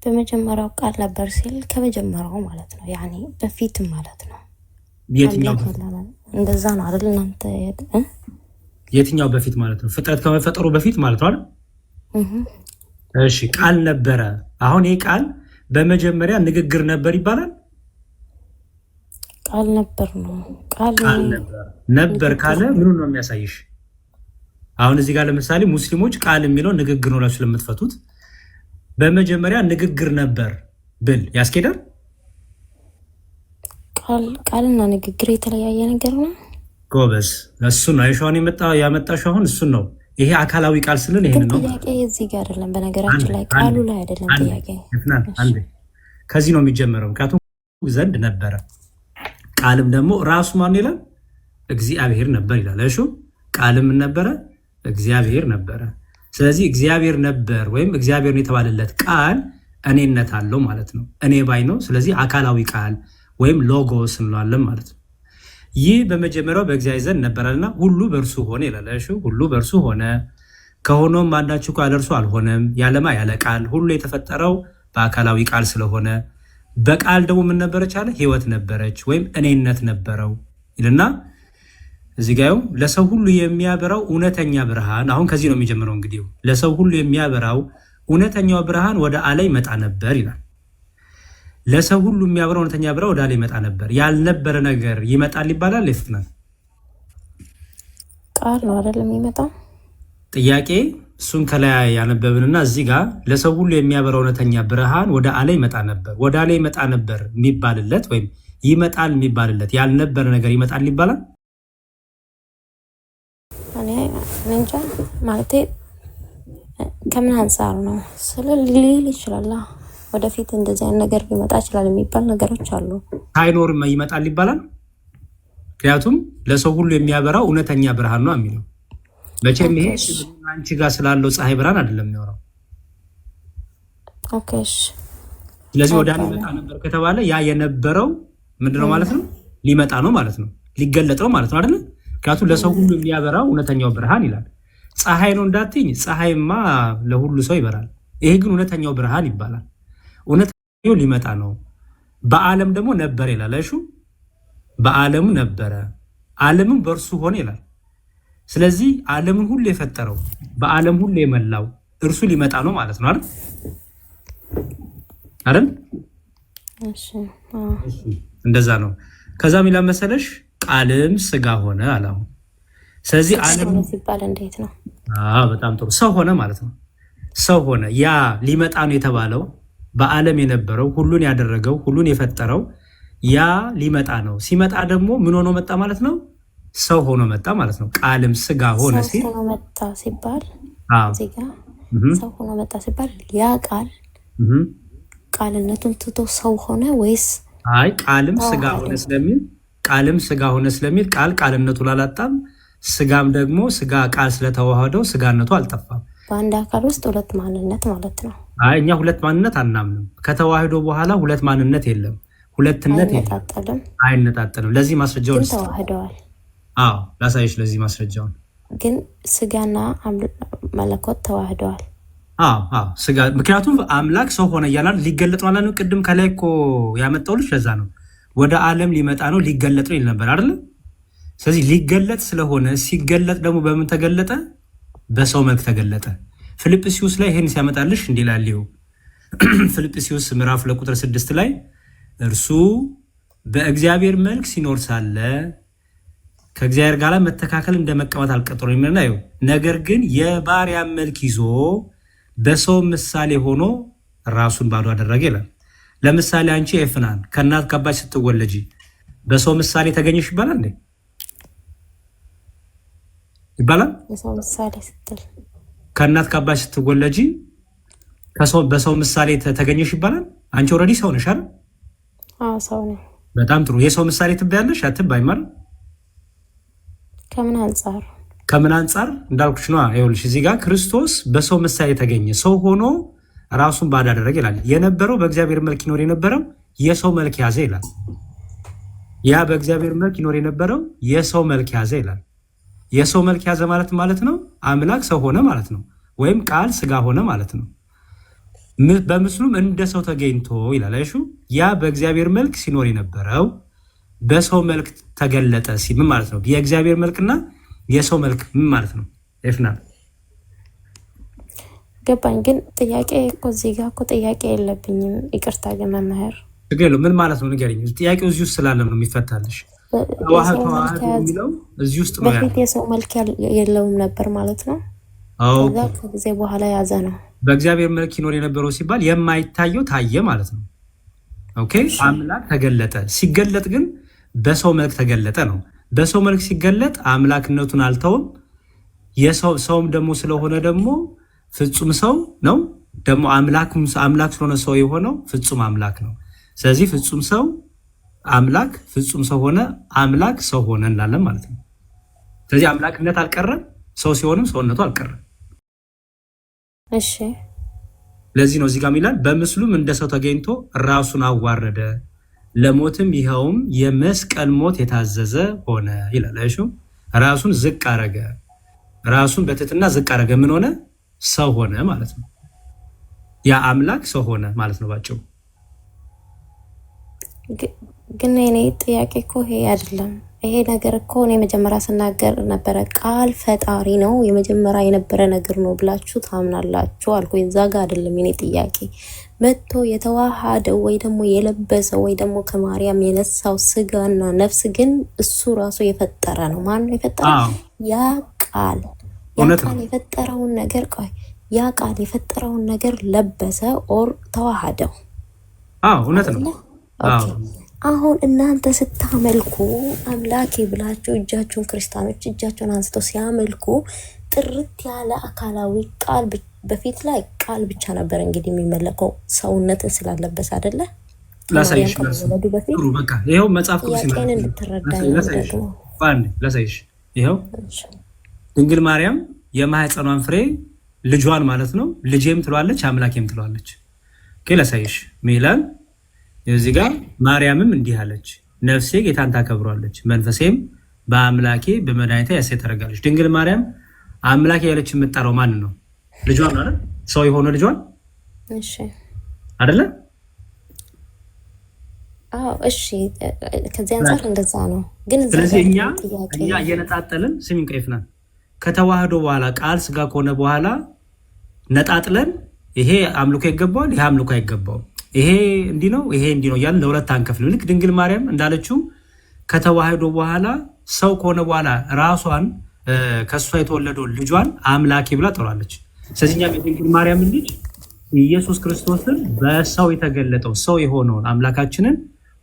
በመጀመሪያው ቃል ነበር ሲል ከመጀመሪያው ማለት ነው፣ ያኔ በፊትም ማለት ነው። የትኛው እንደዛ ነው አይደል? እናንተ የትኛው በፊት ማለት ነው? ፍጥረት ከመፈጠሩ በፊት ማለት ነው አይደል? እሺ፣ ቃል ነበረ። አሁን ይሄ ቃል በመጀመሪያ ንግግር ነበር ይባላል? ቃል ነበር ነው። ቃል ነበር ካለ ምኑን ነው የሚያሳይሽ? አሁን እዚህ ጋር ለምሳሌ ሙስሊሞች ቃል የሚለው ንግግር ነው ብላችሁ ስለምትፈቱት በመጀመሪያ ንግግር ነበር ብል ያስኬዳል? ቃልና ንግግር የተለያየ ነገር ነው። ጎበዝ፣ እሱን ነው አይሻውን ያመጣሽ። አሁን እሱን ነው ይሄ አካላዊ ቃል ስልን ይሄን ነው። ጥያቄ እዚህ ጋር አይደለም፣ በነገራችን ላይ ቃሉ ላይ አይደለም ጥያቄ። አንዴ ከዚህ ነው የሚጀምረው። ምክንያቱም ዘንድ ነበረ፣ ቃልም ደግሞ ራሱ ማን ይላል? እግዚአብሔር ነበር ይላል። እሺ፣ ቃልም ነበረ፣ እግዚአብሔር ነበረ። ስለዚህ እግዚአብሔር ነበር ወይም እግዚአብሔር ነው የተባለለት ቃል እኔነት አለው ማለት ነው። እኔ ባይ ነው። ስለዚህ አካላዊ ቃል ወይም ሎጎስ እንለዋለን ማለት ነው። ይህ በመጀመሪያው በእግዚአብሔር ዘንድ ነበራልና ሁሉ በእርሱ ሆነ ይላል። እሺ፣ ሁሉ በእርሱ ሆነ፣ ከሆነውም አንዳች ካለ እርሱ አልሆነም። ያለማ ያለ ቃል ሁሉ የተፈጠረው በአካላዊ ቃል ስለሆነ በቃል ደግሞ ምን ነበረች አለ? ሕይወት ነበረች ወይም እኔነት ነበረው ይልና እዚህ ጋር ለሰው ሁሉ የሚያበራው እውነተኛ ብርሃን። አሁን ከዚህ ነው የሚጀምረው። እንግዲህ ለሰው ሁሉ የሚያበራው እውነተኛው ብርሃን ወደ ዓለም ይመጣ ነበር ይላል። ለሰው ሁሉ የሚያበራው እውነተኛ ብርሃን ወደ ዓለም ይመጣ ነበር። ያልነበረ ነገር ይመጣል ይባላል? ይፍናል ቃል ነው አይደለም የሚመጣው? ጥያቄ እሱን ከላይ ያነበብንና እዚህ ጋር ለሰው ሁሉ የሚያበራው እውነተኛ ብርሃን ወደ ዓለም ይመጣ ነበር። ወደ ዓለም ይመጣ ነበር የሚባልለት ወይም ይመጣል የሚባልለት ያልነበረ ነገር ይመጣል ይባላል? እኔ እንጃ ማለቴ ከምን አንፃር ነው ስለ ሊል ይችላል። ወደፊት እንደዚህ አይነት ነገር ሊመጣ ይችላል የሚባል ነገሮች አሉ። ሳይኖርም ይመጣል ይባላል። ምክንያቱም ለሰው ሁሉ የሚያበራው እውነተኛ ብርሃን ነው የሚለው። መቼም ይሄ አንቺ ጋር ስላለው ፀሐይ ብርሃን አይደለም የሚያወራው። ኦኬ፣ ስለዚህ ወደ ዓለም ይመጣ ነበር ከተባለ ያ የነበረው ምንድነው ማለት ነው? ሊመጣ ነው ማለት ነው። ሊገለጥ ነው ማለት ነው አይደል? ምክንያቱም ለሰው ሁሉ የሚያበራው እውነተኛው ብርሃን ይላል። ፀሐይ ነው እንዳትኝ፣ ፀሐይማ ለሁሉ ሰው ይበራል። ይሄ ግን እውነተኛው ብርሃን ይባላል። እውነተኛው ሊመጣ ነው። በዓለም ደግሞ ነበር ይላል። እሺ፣ በዓለሙ ነበረ፣ ዓለምም በእርሱ ሆነ ይላል። ስለዚህ ዓለምን ሁሉ የፈጠረው በዓለም ሁሉ የመላው እርሱ ሊመጣ ነው ማለት ነው አይደል? አይደል? እሺ፣ እንደዛ ነው። ከዛ ሚላ መሰለሽ ቃልም ስጋ ሆነ አላው። ስለዚህ ዓለም ሲባል እንዴት ነው? በጣም ጥሩ። ሰው ሆነ ማለት ነው። ሰው ሆነ። ያ ሊመጣ ነው የተባለው በዓለም የነበረው ሁሉን ያደረገው ሁሉን የፈጠረው ያ ሊመጣ ነው። ሲመጣ ደግሞ ምን ሆኖ መጣ ማለት ነው? ሰው ሆኖ መጣ ማለት ነው። ቃልም ስጋ ሆነ ሲል ሰው ሆኖ መጣ ሲባል ዜጋ ሰው ሆኖ መጣ ሲባል ያ ቃል ቃልነቱን ትቶ ሰው ሆነ ወይስ? አይ ቃልም ስጋ ሆነ ስለሚል ቃልም ስጋ ሆነ ስለሚል ቃል ቃልነቱን አላጣም። ስጋም ደግሞ ስጋ ቃል ስለተዋህደው ስጋነቱ አልጠፋም። በአንድ አካል ውስጥ ሁለት ማንነት ማለት ነው። አይ እኛ ሁለት ማንነት አናምንም። ከተዋህዶ በኋላ ሁለት ማንነት የለም፣ ሁለትነት አይነጣጠልም። ለዚህ ማስረጃውን ተዋህደዋል። አዎ ላሳይሽ። ለዚህ ማስረጃውን ግን ስጋና መለኮት ተዋህደዋል። አዎ ስጋ ምክንያቱም አምላክ ሰው ሆነ እያላል ሊገለጥ ማለት ነው። ቅድም ከላይ እኮ ያመጣሁልሽ ለዛ ነው። ወደ ዓለም ሊመጣ ነው ሊገለጥ ነው ይል ነበር አይደል? ስለዚህ ሊገለጥ ስለሆነ ሲገለጥ ደግሞ በምን ተገለጠ? በሰው መልክ ተገለጠ። ፊልጵስዩስ ላይ ይሄን ሲያመጣልሽ እንዲህ ይላል። ፊልጵስዩስ ምዕራፍ 2:6 ላይ እርሱ በእግዚአብሔር መልክ ሲኖር ሳለ ከእግዚአብሔር ጋር መተካከል እንደመቀመጥ አልቀጠሩ የሚለው ነገር ግን የባሪያ መልክ ይዞ በሰው ምሳሌ ሆኖ ራሱን ባዶ አደረገ ይላል። ለምሳሌ አንቺ ኤፍናን ከእናት ከአባትሽ ስትወለጂ በሰው ምሳሌ ተገኘሽ ይባላል እንዴ? ይባላል? በሰው ምሳሌ ስትል ከእናት ከአባትሽ ስትወለጂ በሰው ምሳሌ ተገኘሽ ይባላል? አንቺ ኦልሬዲ ሰው ነሽ አይደል? አዎ ሰው ነኝ። በጣም ጥሩ። የሰው ምሳሌ ትባያለሽ አትባይም አይደል? ከምን አንጻር እንዳልኩሽ ነው። ይኸውልሽ እዚህ ጋር ክርስቶስ በሰው ምሳሌ ተገኘ፣ ሰው ሆኖ ራሱን ባዶ አደረገ ይላል። የነበረው በእግዚአብሔር መልክ ይኖር የነበረው የሰው መልክ ያዘ ይላል። ያ በእግዚአብሔር መልክ ይኖር የነበረው የሰው መልክ ያዘ ይላል። የሰው መልክ ያዘ ማለት ነው አምላክ ሰው ሆነ ማለት ነው፣ ወይም ቃል ስጋ ሆነ ማለት ነው። በምስሉም እንደ ሰው ተገኝቶ ይላል። አይሹ ያ በእግዚአብሔር መልክ ሲኖር የነበረው በሰው መልክ ተገለጠ ሲል ምን ማለት ነው? የእግዚአብሔር መልክና የሰው መልክ ምን ማለት ነው? ኤፍና ገባኝ። ግን ጥያቄ እኮ እዚህ ጋር እኮ ጥያቄ የለብኝም። ይቅርታ ግን መምህር ትገሉ ምን ማለት ነው ንገሪኝ። ጥያቄው እዚህ ውስጥ ስላለም ነው የሚፈታልሽ። ተዋህዶ የሚለው እዚህ ውስጥ ነው። በፊት የሰው መልክ የለውም ነበር ማለት ነው። ከዛ ከጊዜ በኋላ ያዘ ነው። በእግዚአብሔር መልክ ይኖር የነበረው ሲባል የማይታየው ታየ ማለት ነው። ኦኬ አምላክ ተገለጠ። ሲገለጥ ግን በሰው መልክ ተገለጠ ነው። በሰው መልክ ሲገለጥ አምላክነቱን አልተውም። ሰውም ደግሞ ስለሆነ ደግሞ ፍጹም ሰው ነው። ደግሞ አምላክ ስለሆነ ሰው የሆነው ፍጹም አምላክ ነው። ስለዚህ ፍጹም ሰው አምላክ፣ ፍጹም ሰው ሆነ አምላክ፣ ሰው ሆነ እንላለን ማለት ነው። ስለዚህ አምላክነት አልቀረም፣ ሰው ሲሆንም ሰውነቱ አልቀረም። እሺ ለዚህ ነው እዚህ ጋር ይላል በምስሉም እንደ ሰው ተገኝቶ ራሱን አዋረደ፣ ለሞትም ይኸውም የመስቀል ሞት የታዘዘ ሆነ ይላል። እሺ ራሱን ዝቅ አረገ፣ ራሱን በትህትና ዝቅ አረገ። ምን ሆነ? ሰው ሆነ ማለት ነው። ያ አምላክ ሰው ሆነ ማለት ነው ባጭሩ። ግን እኔ ጥያቄ እኮ ይሄ አይደለም። ይሄ ነገር እኮ እኔ መጀመሪያ ስናገር ነበረ ቃል ፈጣሪ ነው የመጀመሪያ የነበረ ነገር ነው ብላችሁ ታምናላችሁ አልኩ። እዛ ጋር አይደለም የኔ ጥያቄ። መጥቶ የተዋሃደው ወይ ደግሞ የለበሰው ወይ ደግሞ ከማርያም የነሳው ስጋና ነፍስ ግን እሱ ራሱ የፈጠረ ነው። ማን ነው የፈጠረው? ያ ቃል የፈጠረውን ነገር ያ ቃል የፈጠረውን ነገር ለበሰ ኦር ተዋሃደው። እውነት ነው። አሁን እናንተ ስታመልኩ አምላኬ ብላችሁ እጃችሁን ክርስቲያኖች እጃቸውን አንስተው ሲያመልኩ ጥርት ያለ አካላዊ ቃል በፊት ላይ ቃል ብቻ ነበር እንግዲህ የሚመለከው ሰውነትን ስላለበስ አይደለ? ላሳይሽ በቃ ይሄው መጽሐፍ ቅዱስ ይላል እንድትረዳ ነው። ላሳይሽ ይሄው ድንግል ማርያም የማህፀኗን ፍሬ ልጇን ማለት ነው ልጄም ትሏለች አምላኬም ትሏለች። ላሳይሽ ሚላን እዚህ ጋር ማርያምም እንዲህ አለች፣ ነፍሴ ጌታን ታከብሯለች፣ መንፈሴም በአምላኬ በመድኃኒቴ ሐሴት ታደርጋለች። ድንግል ማርያም አምላኬ ያለች የምትጠራው ማን ነው? ልጇን አይደል? ሰው የሆነ ልጇን እሺ አይደለ? እሺ ከዚህ አንፃር እንደዛ ነው። ግን ስለዚህ እኛ እየነጣጠልን ስሚን ቀይፍናል ከተዋህዶ በኋላ ቃል ስጋ ከሆነ በኋላ ነጣጥለን ይሄ አምልኮ ይገባዋል፣ ይሄ አምልኮ አይገባውም፣ ይሄ እንዲህ ነው፣ ይሄ እንዲህ ነው እያልን ለሁለት አንከፍልም። ልክ ድንግል ማርያም እንዳለችው ከተዋህዶ በኋላ ሰው ከሆነ በኋላ ራሷን ከእሷ የተወለደው ልጇን አምላኬ ብላ ጠራለች። ስለዚህ እኛም የድንግል ማርያም ልጅ ኢየሱስ ክርስቶስን በሰው የተገለጠው ሰው የሆነውን አምላካችንን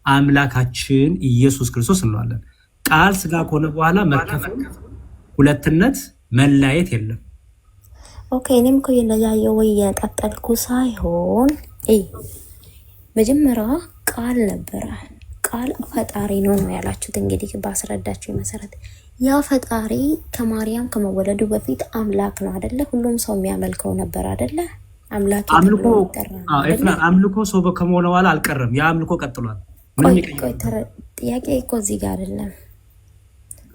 አምላካችን ኢየሱስ ክርስቶስ እንለዋለን። ቃል ስጋ ከሆነ በኋላ መከፈል፣ ሁለትነት፣ መለያየት የለም። ኦኬ እኔም እኮ የለያየው ወይ የቀጠልኩ ሳይሆን መጀመሪያ ቃል ነበረ። ቃል ፈጣሪ ነው ያላችሁት። እንግዲህ ባስረዳችሁ መሰረት ያ ፈጣሪ ከማርያም ከመወለዱ በፊት አምላክ ነው አይደለ? ሁሉም ሰው የሚያመልከው ነበር አይደለ? አምልኮ ሰው ከመሆነ በኋላ አልቀረም። ያ አምልኮ ቀጥሏል። ጥያቄ እኮ እዚህ ጋር አይደለም።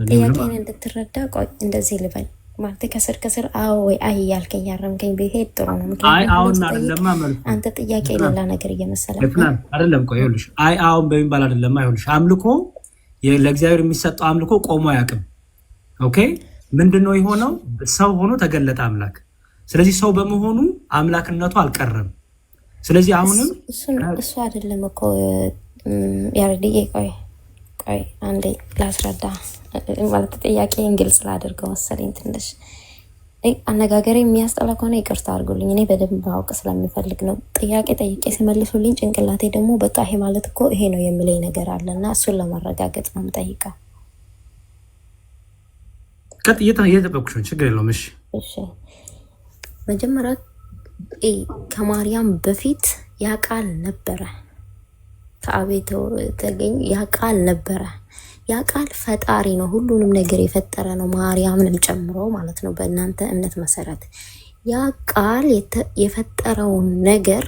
ጥያቄን እንድትረዳ ቆይ እንደዚህ ልበል ማለት ከስር አዎ ወይ አይ ያልከኝ ያረምከኝ ቢሄድ ጥሩ ነው። ምክንያቱም አንተ ጥያቄ ሌላ ነገር እየመሰለህ አይደለም። ቆይ ይኸውልሽ አይ አሁን በሚባል አይደለም። ይኸውልሽ አምልኮ ለእግዚአብሔር የሚሰጠው አምልኮ ቆሞ አያውቅም። ኦኬ ምንድነው የሆነው? ሰው ሆኖ ተገለጠ አምላክ። ስለዚህ ሰው በመሆኑ አምላክነቱ አልቀረም። ስለዚህ አሁንም እሱ አይደለም እኮ ያረድዬ ቆይ አንዴ ላስረዳ። ማለት ጥያቄን ግልጽ ላድርገው መሰለኝ ትንሽ አነጋገር የሚያስጠላ ከሆነ ይቅርታ አድርጉልኝ። እኔ በደንብ ማወቅ ስለምፈልግ ነው። ጥያቄ ጠይቄ ሲመልሱልኝ ጭንቅላቴ ደግሞ በቃ ይሄ ማለት እኮ ይሄ ነው የሚለኝ ነገር አለና እሱን ለማረጋገጥ ነው የምጠይቀው። እየጠበኩሽ ነው፣ ችግር የለውም። እሺ መጀመሪያ ከማርያም በፊት ያ ቃል ነበረ፣ ከአቤት ተገኝ ያ ቃል ነበረ። ያ ቃል ፈጣሪ ነው፣ ሁሉንም ነገር የፈጠረ ነው፣ ማርያምንም ጨምሮ ማለት ነው። በእናንተ እምነት መሰረት ያ ቃል የፈጠረውን ነገር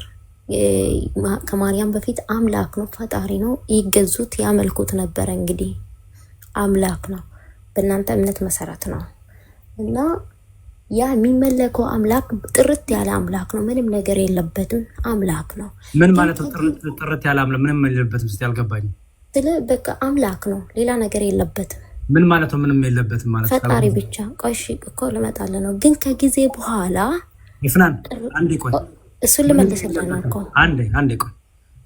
ከማርያም በፊት አምላክ ነው፣ ፈጣሪ ነው፣ ይገዙት ያመልኩት ነበረ። እንግዲህ አምላክ ነው በእናንተ እምነት መሰረት ነው እና ያ የሚመለከው አምላክ ጥርት ያለ አምላክ ነው፣ ምንም ነገር የለበትም አምላክ ነው። ምን ማለት ነው ጥርት ያለ አምላክ? ምንም የለበትም ስ ያልገባኝ ስለ በቃ አምላክ ነው፣ ሌላ ነገር የለበትም። ምን ማለት ነው ምንም የለበትም ማለት? ፈጣሪ ብቻ። ቆይ እኮ ልመጣልህ ነው፣ ግን ከጊዜ በኋላ ይፍናን አንዴ ቆይ፣ እሱን ልመልስልህ ነው እኮ። አንዴ ቆይ፣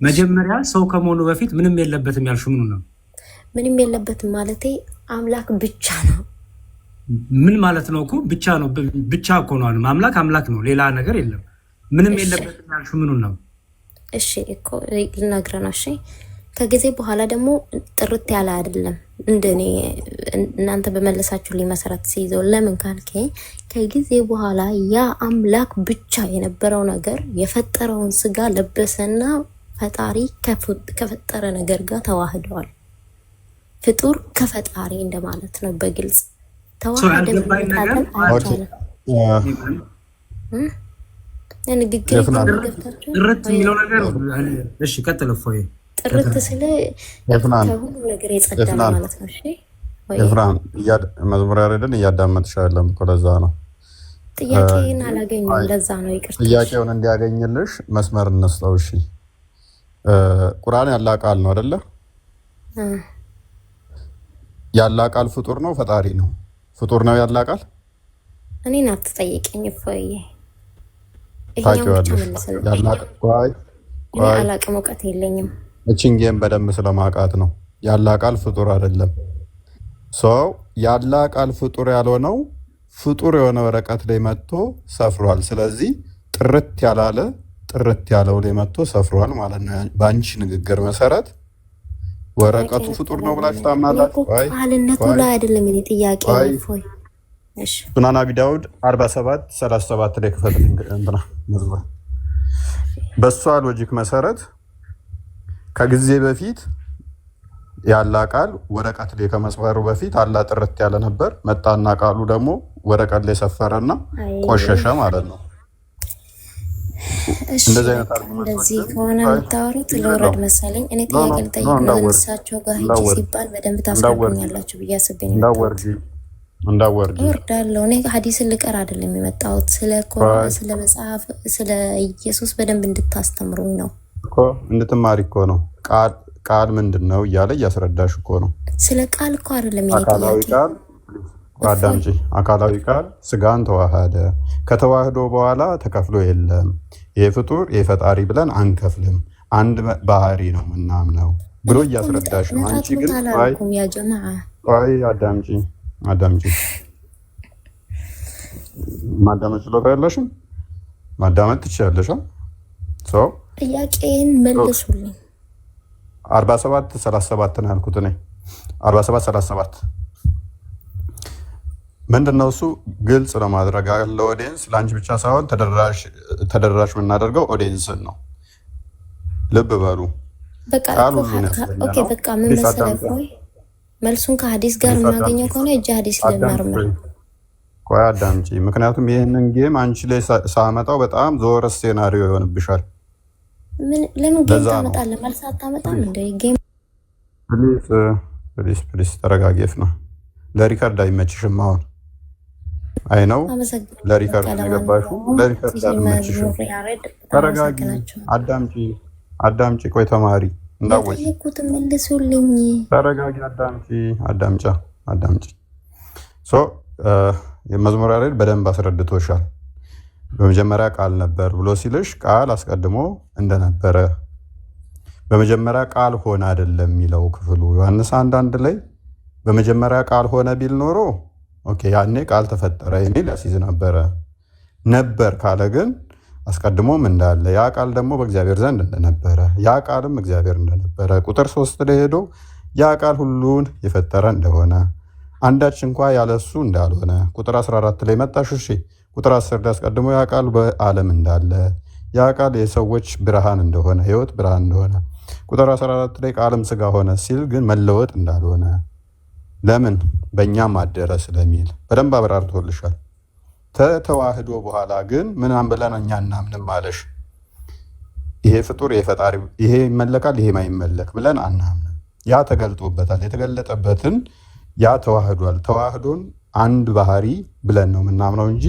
መጀመሪያ ሰው ከመሆኑ በፊት ምንም የለበትም ያልሽው ምኑ ነው? ምንም የለበትም ማለቴ አምላክ ብቻ ነው። ምን ማለት ነው እኮ ብቻ ነው? ብቻ እኮ ነው አምላክ አምላክ ነው፣ ሌላ ነገር የለም። ምንም የለበትም ያልሽው ምኑ ነው? እሺ እኮ ልነግርህ ነው። እሺ ከጊዜ በኋላ ደግሞ ጥርት ያለ አይደለም እንደኔ እናንተ በመለሳችሁልኝ መሰረት ሲይዘው። ለምን ካልከ ከጊዜ በኋላ ያ አምላክ ብቻ የነበረው ነገር የፈጠረውን ስጋ ለበሰና ፈጣሪ ከፈጠረ ነገር ጋር ተዋህደዋል። ፍጡር ከፈጣሪ እንደማለት ነው። በግልጽ ተዋህደ ማለት አይቻልም። ንግግር ገብታችሁ ጥርት የሚለው ነገር እሺ ቀጥል ፎይ ጥርት ስለ ከሁሉ ነገር የጸዳ ማለት ነው። እሺ ኤፍራም መዝሙር ያሬድን እያዳመጥሽ አይደለም እኮ ለዛ ነው ጥያቄን አላገኘሁም። ለዛ ነው ይቅርታ። ጥያቄውን እንዲያገኝልሽ መስመር እንስጠው። እሺ ቁርአን ያላ ቃል ነው አይደለ? ያላ ቃል ፍጡር ነው ፈጣሪ ነው? ፍጡር ነው ያላ ቃል? እኔን አትጠይቀኝ እፎይ። ታውቂዋለሽ ያላ ቃል አላቅም፣ እውቀት የለኝም። እቺንጌም በደንብ ስለማውቃት ነው። ያላ ቃል ፍጡር አይደለም። ሰው ያላ ቃል ፍጡር ያልሆነው ፍጡር የሆነ ወረቀት ላይ መጥቶ ሰፍሯል። ስለዚህ ጥርት ያላለ ጥርት ያለው ላይ መጥቶ ሰፍሯል ማለት ነው። በአንቺ ንግግር መሰረት ወረቀቱ ፍጡር ነው ብላችሁ ታምናላችሁ? ቃልነቱ ላይ አይደለም የኔ ጥያቄ ፎይ። እሺ ሱናን አቢ ዳውድ 47:37 ላይ ክፈትልኝ እንትና መዝሙር። በሷ ሎጂክ መሰረት ከጊዜ በፊት ያላ ቃል ወረቀት ላይ ከመስፈሩ በፊት አላ ጥርት ያለ ነበር። መጣና ቃሉ ደግሞ ወረቀት ላይ ሰፈረና ቆሸሸ ማለት ነው። እንደዚህ አይነት እንደዚህ ከሆነ የምታወሩት ለወረድ መሰለኝ። እኔ ጥያቄ ልጠይቅ ነው። እሳቸው ጋር ሂጂ ሲባል በደንብ ታስረዱኛላችሁ ብዬ አስቤኝ ነበር። እንዳወርጂ እወርዳለሁ። እኔ ሐዲስን ልቀር አይደለም የመጣሁት፣ ስለ ቁርአን፣ ስለ መጽሐፍ፣ ስለ ኢየሱስ በደንብ እንድታስተምሩኝ ነው እኮ። እንድትማሪ እኮ ነው። ቃል ምንድን ነው እያለ እያስረዳሽ እኮ ነው። ስለ ቃል እኮ አይደለም የኔ ጥያቄ። አዳምጪ። አካላዊ ቃል ስጋን ተዋሃደ። ከተዋህዶ በኋላ ተከፍሎ የለም። ይሄ ፍጡር ይሄ ፈጣሪ ብለን አንከፍልም፣ አንድ ባህሪ ነው ምናምነው ብሎ እያስረዳሽ ነው። አንቺ ግን ቆይ አዳምጪ። ማዳመጥ ችሎታ ያለሽም ማዳመጥ ትችያለሽ። ጥያቄን መልሱልኝ። 47:37 ነው ያልኩት እኔ 47:37 ምንድነው እሱ? ግልጽ ለማድረግ ያለ ኦዲየንስ ለአንቺ ብቻ ሳይሆን ተደራሽ የምናደርገው ኦዲየንስን ነው። ልብ በሉ። በቃ ምን መሰለህ ወይ መልሱን ከሐዲስ ጋር የምናገኘው ከሆነ እጅ ሐዲስ ልናርምር። ቆይ አዳምጪ። ምክንያቱም ይህንን ጌም አንቺ ላይ ሳመጣው በጣም ዞር ስቴናሪዮ ይሆንብሻል። ለምን ጌም ታመጣለህ? መልስ አታመጣም እንደ ጌም። ፕሊስ ተረጋጊፍ ነው። ለሪከርድ አይመችሽም አሁን አይ ነው ለሪከርድ የገባሽው ለሪከርድ አይመችሽም። ተረጋጊ፣ አዳምጪ። ቆይ ተማሪ እንዳወሽ መልሱልኝ። ተረጋጊ፣ አዳምጪ። የመዝሙር ያሬድ በደንብ አስረድቶሻል። በመጀመሪያ ቃል ነበር ብሎ ሲልሽ ቃል አስቀድሞ እንደነበረ በመጀመሪያ ቃል ሆነ አይደለም የሚለው ክፍሉ ዮሐንስ 1:1 ላይ በመጀመሪያ ቃል ሆነ ቢል ኖሮ ኦኬ ያኔ ቃል ተፈጠረ የሚል ያስይዝ ነበረ። ነበር ካለ ግን አስቀድሞም እንዳለ ያ ቃል ደግሞ በእግዚአብሔር ዘንድ እንደነበረ ያ ቃልም እግዚአብሔር እንደነበረ ቁጥር 3 ላይ ሄዶ ያ ቃል ሁሉን የፈጠረ እንደሆነ አንዳች እንኳ ያለሱ እንዳልሆነ ቁጥር 14 ላይ መጣሽ። እሺ ቁጥር 10 ላይ አስቀድሞ ያ ቃል በዓለም እንዳለ ያ ቃል የሰዎች ብርሃን እንደሆነ ሕይወት ብርሃን እንደሆነ ቁጥር 14 ላይ ቃልም ስጋ ሆነ ሲል ግን መለወጥ እንዳልሆነ ለምን በእኛም አደረ ስለሚል በደንብ አብራርቶልሻል። ተተዋህዶ በኋላ ግን ምን ብለን እኛ እናምንም አለሽ። ይሄ ፍጡር ይሄ ፈጣሪ ይሄ ይመለካል ይሄ ማይመለክ ብለን አናምንም። ያ ተገልጦበታል። የተገለጠበትን ያ ተዋህዷል። ተዋህዶን አንድ ባህሪ ብለን ነው የምናምነው እንጂ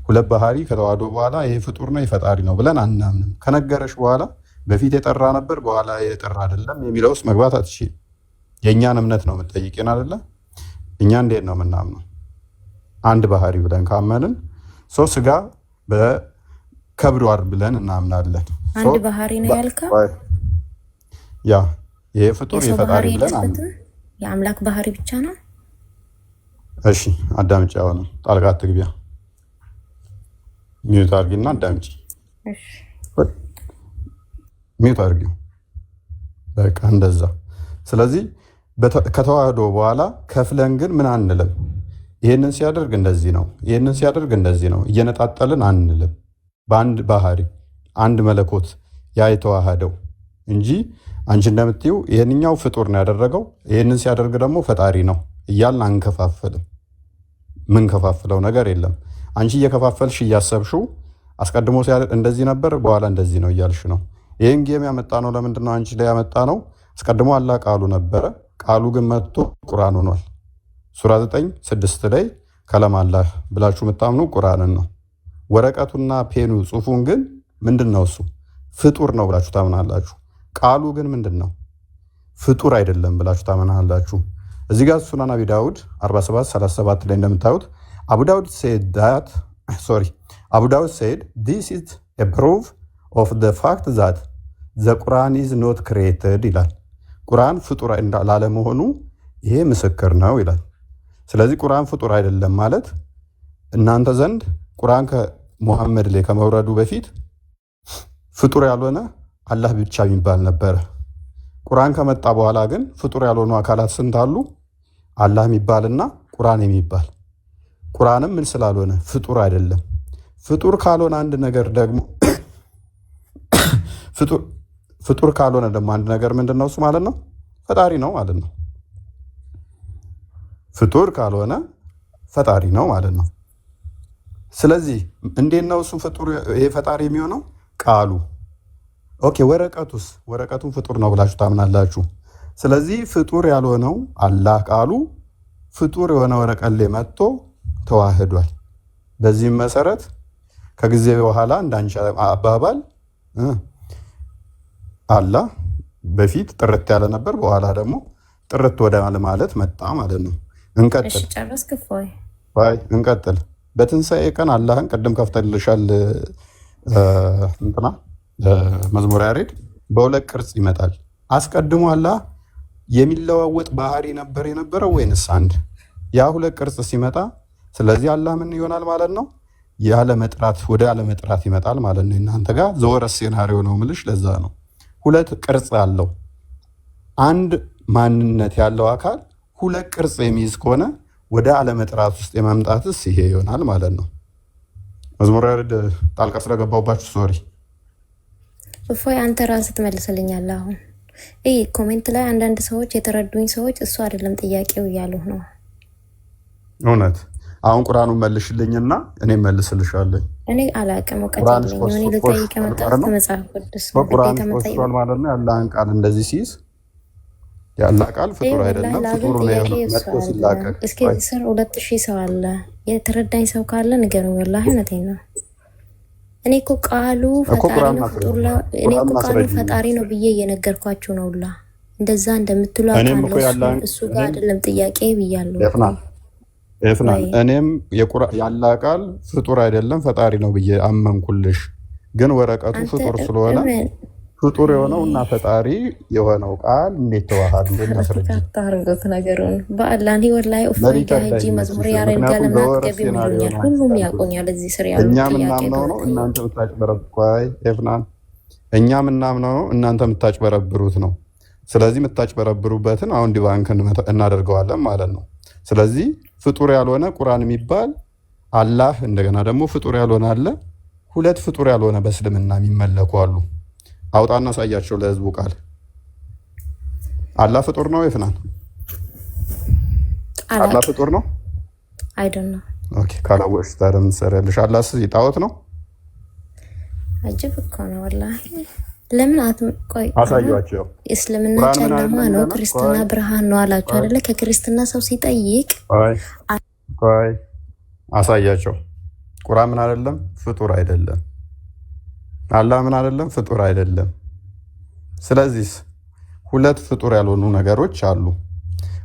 ሁለት ባህሪ ከተዋህዶ በኋላ ይሄ ፍጡር ነው ፈጣሪ ነው ብለን አናምንም። ከነገረሽ በኋላ በፊት የጠራ ነበር በኋላ የጠራ አይደለም የሚለው ውስጥ መግባት አትችይም። የእኛን እምነት ነው የምትጠይቂን አይደለ? እኛ እንዴት ነው የምናምነው? አንድ ባህሪ ብለን ካመንን ስጋ በከብዷል ብለን እናምናለን። አንድ ባህሪ ነው ያልከው? ያ ይሄ ፍጡር የፈጣሪ ብለን የአምላክ ባህሪ ብቻ ነው። እሺ አዳምጪ። አሁን ጣልቃ አትግቢያ። ሚዩት አድርጊና አዳምጪ። እሺ ሚዩት አድርጊው። በቃ እንደዛ። ስለዚህ ከተዋህዶ በኋላ ከፍለን ግን ምን አንልም። ይሄንን ሲያደርግ እንደዚህ ነው፣ ይሄንን ሲያደርግ እንደዚህ ነው እየነጣጠልን አንልም። በአንድ ባህሪ አንድ መለኮት ያ የተዋሃደው እንጂ አንቺ እንደምትይው ይሄንኛው ፍጡር ነው ያደረገው ይሄንን ሲያደርግ ደግሞ ፈጣሪ ነው እያልን አንከፋፈልም። ምን ከፋፍለው ነገር የለም። አንቺ እየከፋፈልሽ እያሰብሽው አስቀድሞ ሲያደርግ እንደዚህ ነበር በኋላ እንደዚህ ነው እያልሽ ነው። ይሄን ጌም ያመጣ ነው ለምንድን ነው አንቺ ላይ ያመጣ ነው? አስቀድሞ አላህ ቃሉ ነበረ። ቃሉ ግን መጥቶ ቁርአን ሆኗል። ሱራ 9:6 ላይ ከለም አላህ ብላችሁ የምታምኑ ቁርአንን ነው። ወረቀቱና ፔኑ ጽሁፉን ግን ምንድን ነው? እሱ ፍጡር ነው ብላችሁ ታምናላችሁ። ቃሉ ግን ምንድን ነው? ፍጡር አይደለም ብላችሁ ታምናላችሁ። እዚህ ጋር ሱናን አቢ ዳውድ 47:37 ላይ እንደምታዩት አቡ ዳውድ said this is a proof of the fact that the Quran is not created ይላል። ቁርአን ፍጡር ላለመሆኑ ይሄ ምስክር ነው ይላል። ስለዚህ ቁርአን ፍጡር አይደለም ማለት እናንተ ዘንድ ቁርአን ከሙሐመድ ላይ ከመውረዱ በፊት ፍጡር ያልሆነ አላህ ብቻ የሚባል ነበረ። ቁርአን ከመጣ በኋላ ግን ፍጡር ያልሆኑ አካላት ስንት አሉ? አላህ የሚባልና ቁርአን የሚባል። ቁርአንም ምን ስላልሆነ ፍጡር አይደለም። ፍጡር ካልሆነ አንድ ነገር ደግሞ ፍጡር ካልሆነ ደግሞ አንድ ነገር ምንድን ነው? እሱ ማለት ነው ፈጣሪ ነው ማለት ነው። ፍጡር ካልሆነ ፈጣሪ ነው ማለት ነው። ስለዚህ እንዴት ነው እሱ ፍጡር ይሄ ፈጣሪ የሚሆነው? ቃሉ ኦኬ። ወረቀቱን ፍጡር ነው ብላችሁ ታምናላችሁ። ስለዚህ ፍጡር ያልሆነው አላህ ቃሉ ፍጡር የሆነ ወረቀት ላይ መጥቶ ተዋህዷል። በዚህም መሰረት ከጊዜ በኋላ እንዳንቺ አባባል አላህ በፊት ጥርት ያለ ነበር፣ በኋላ ደግሞ ጥርት ወደ ማለት መጣ ማለት ነው። እንቀጥል። በትንሣኤ ቀን አላህን ቅድም ከፍተልሻል እንትና መዝሙር ያሬድ በሁለት ቅርጽ ይመጣል። አስቀድሞ አላህ የሚለዋወጥ ባህሪ ነበር የነበረው ወይንስ አንድ? ያ ሁለት ቅርጽ ሲመጣ ስለዚህ አላህ ምን ይሆናል ማለት ነው? ያለ መጥራት ወደ ያለ መጥራት ይመጣል ማለት ነው። እናንተ ጋር ዘወረስ ሴናሪዮ ነው ምልሽ። ለዛ ነው ሁለት ቅርጽ አለው። አንድ ማንነት ያለው አካል ሁለት ቅርጽ የሚይዝ ከሆነ ወደ አለመጥራት ውስጥ የማምጣትስ ይሄ ይሆናል ማለት ነው። መዝሙር ያሬድ ጣልቃ ስለገባሁባችሁ ሶሪ። እፎይ አንተ ራስህ ትመልስልኛለህ። አሁን ኮሜንት ላይ አንዳንድ ሰዎች የተረዱኝ ሰዎች እሱ አይደለም ጥያቄው እያሉ ነው። እውነት አሁን ቁርአኑን መልሽልኝና እኔ መልስልሻለሁ። እኔ አላውቅም እውቀት የለኝም። እኔ ልጠይቅ የመጣሁት ከመጽሐፍ ቅዱስ በቁርአን ተመጣጣኝ ማለት ነው። ያላህን ቃል እንደዚህ ሲይዝ ያላህ ቃል ፍጡር አይደለም። ፍጡር ነው መጥቶ ሲላቀቅ እስኪ ስር 2000 ሰው አለ። የተረዳኝ ሰው ካለ ንገሩኝ። ወላሂ እውነቴን ነው። እኔ እኮ ቃሉ ፈጣሪ ነው ፍጡር እኔ እኮ ቃሉ ፈጣሪ ነው ብዬ እየነገርኳችሁ ነውላ። እንደዛ እንደምትሉ አቃለው እሱ ጋር አይደለም ጥያቄ ብያለሁ። ኤፍናን እኔም ያላህ ቃል ፍጡር አይደለም ፈጣሪ ነው ብዬ አመንኩልሽ። ግን ወረቀቱ ፍጡር ስለሆነ ፍጡር የሆነው እና ፈጣሪ የሆነው ቃል እንዴት ተዋሃዱ? ታርጎት ነገሩን በአላህ ወላሂ ኡፋይዳ ሂጂ መዝሙር ያሬድ ጋር ለማትገቢ ይሉኛል። ሁሉም ያቆኛል እዚህ ስር ያለው እኛ ምናምነው ነው እናንተ የምታጭበረብሩት። ኤፍናን እኛ ምናምነው ነው እናንተ የምታጭበረብሩት ነው። ስለዚህ የምታጭበረብሩበትን አሁን ዲባንክ እናደርገዋለን ማለት ነው። ስለዚህ ፍጡር ያልሆነ ቁርአን የሚባል አላህ፣ እንደገና ደግሞ ፍጡር ያልሆነ አለ። ሁለት ፍጡር ያልሆነ በእስልምና የሚመለኩ አሉ። አውጣና ሳያቸው ለህዝቡ ቃል። አላህ ፍጡር ነው ኤፍናን? አላህ ፍጡር ነው አይደለም? ኦኬ፣ ካላወቅሽ ታዲያ ምን ትሰሪያለሽ? አላህ ጣዖት ነው? አጅብ እኮ ነው ወላሂ። ለምን አትቆይ? አሳያቸው። እስልምና ጨለማ ነው፣ ክርስትና ብርሃን ነው አላችሁ አይደለ? ከክርስትና ሰው ሲጠይቅ ቆይ አሳያቸው። ቁርአን ምን አይደለም? ፍጡር አይደለም። አላህ ምን አይደለም? ፍጡር አይደለም። ስለዚህ ሁለት ፍጡር ያልሆኑ ነገሮች አሉ።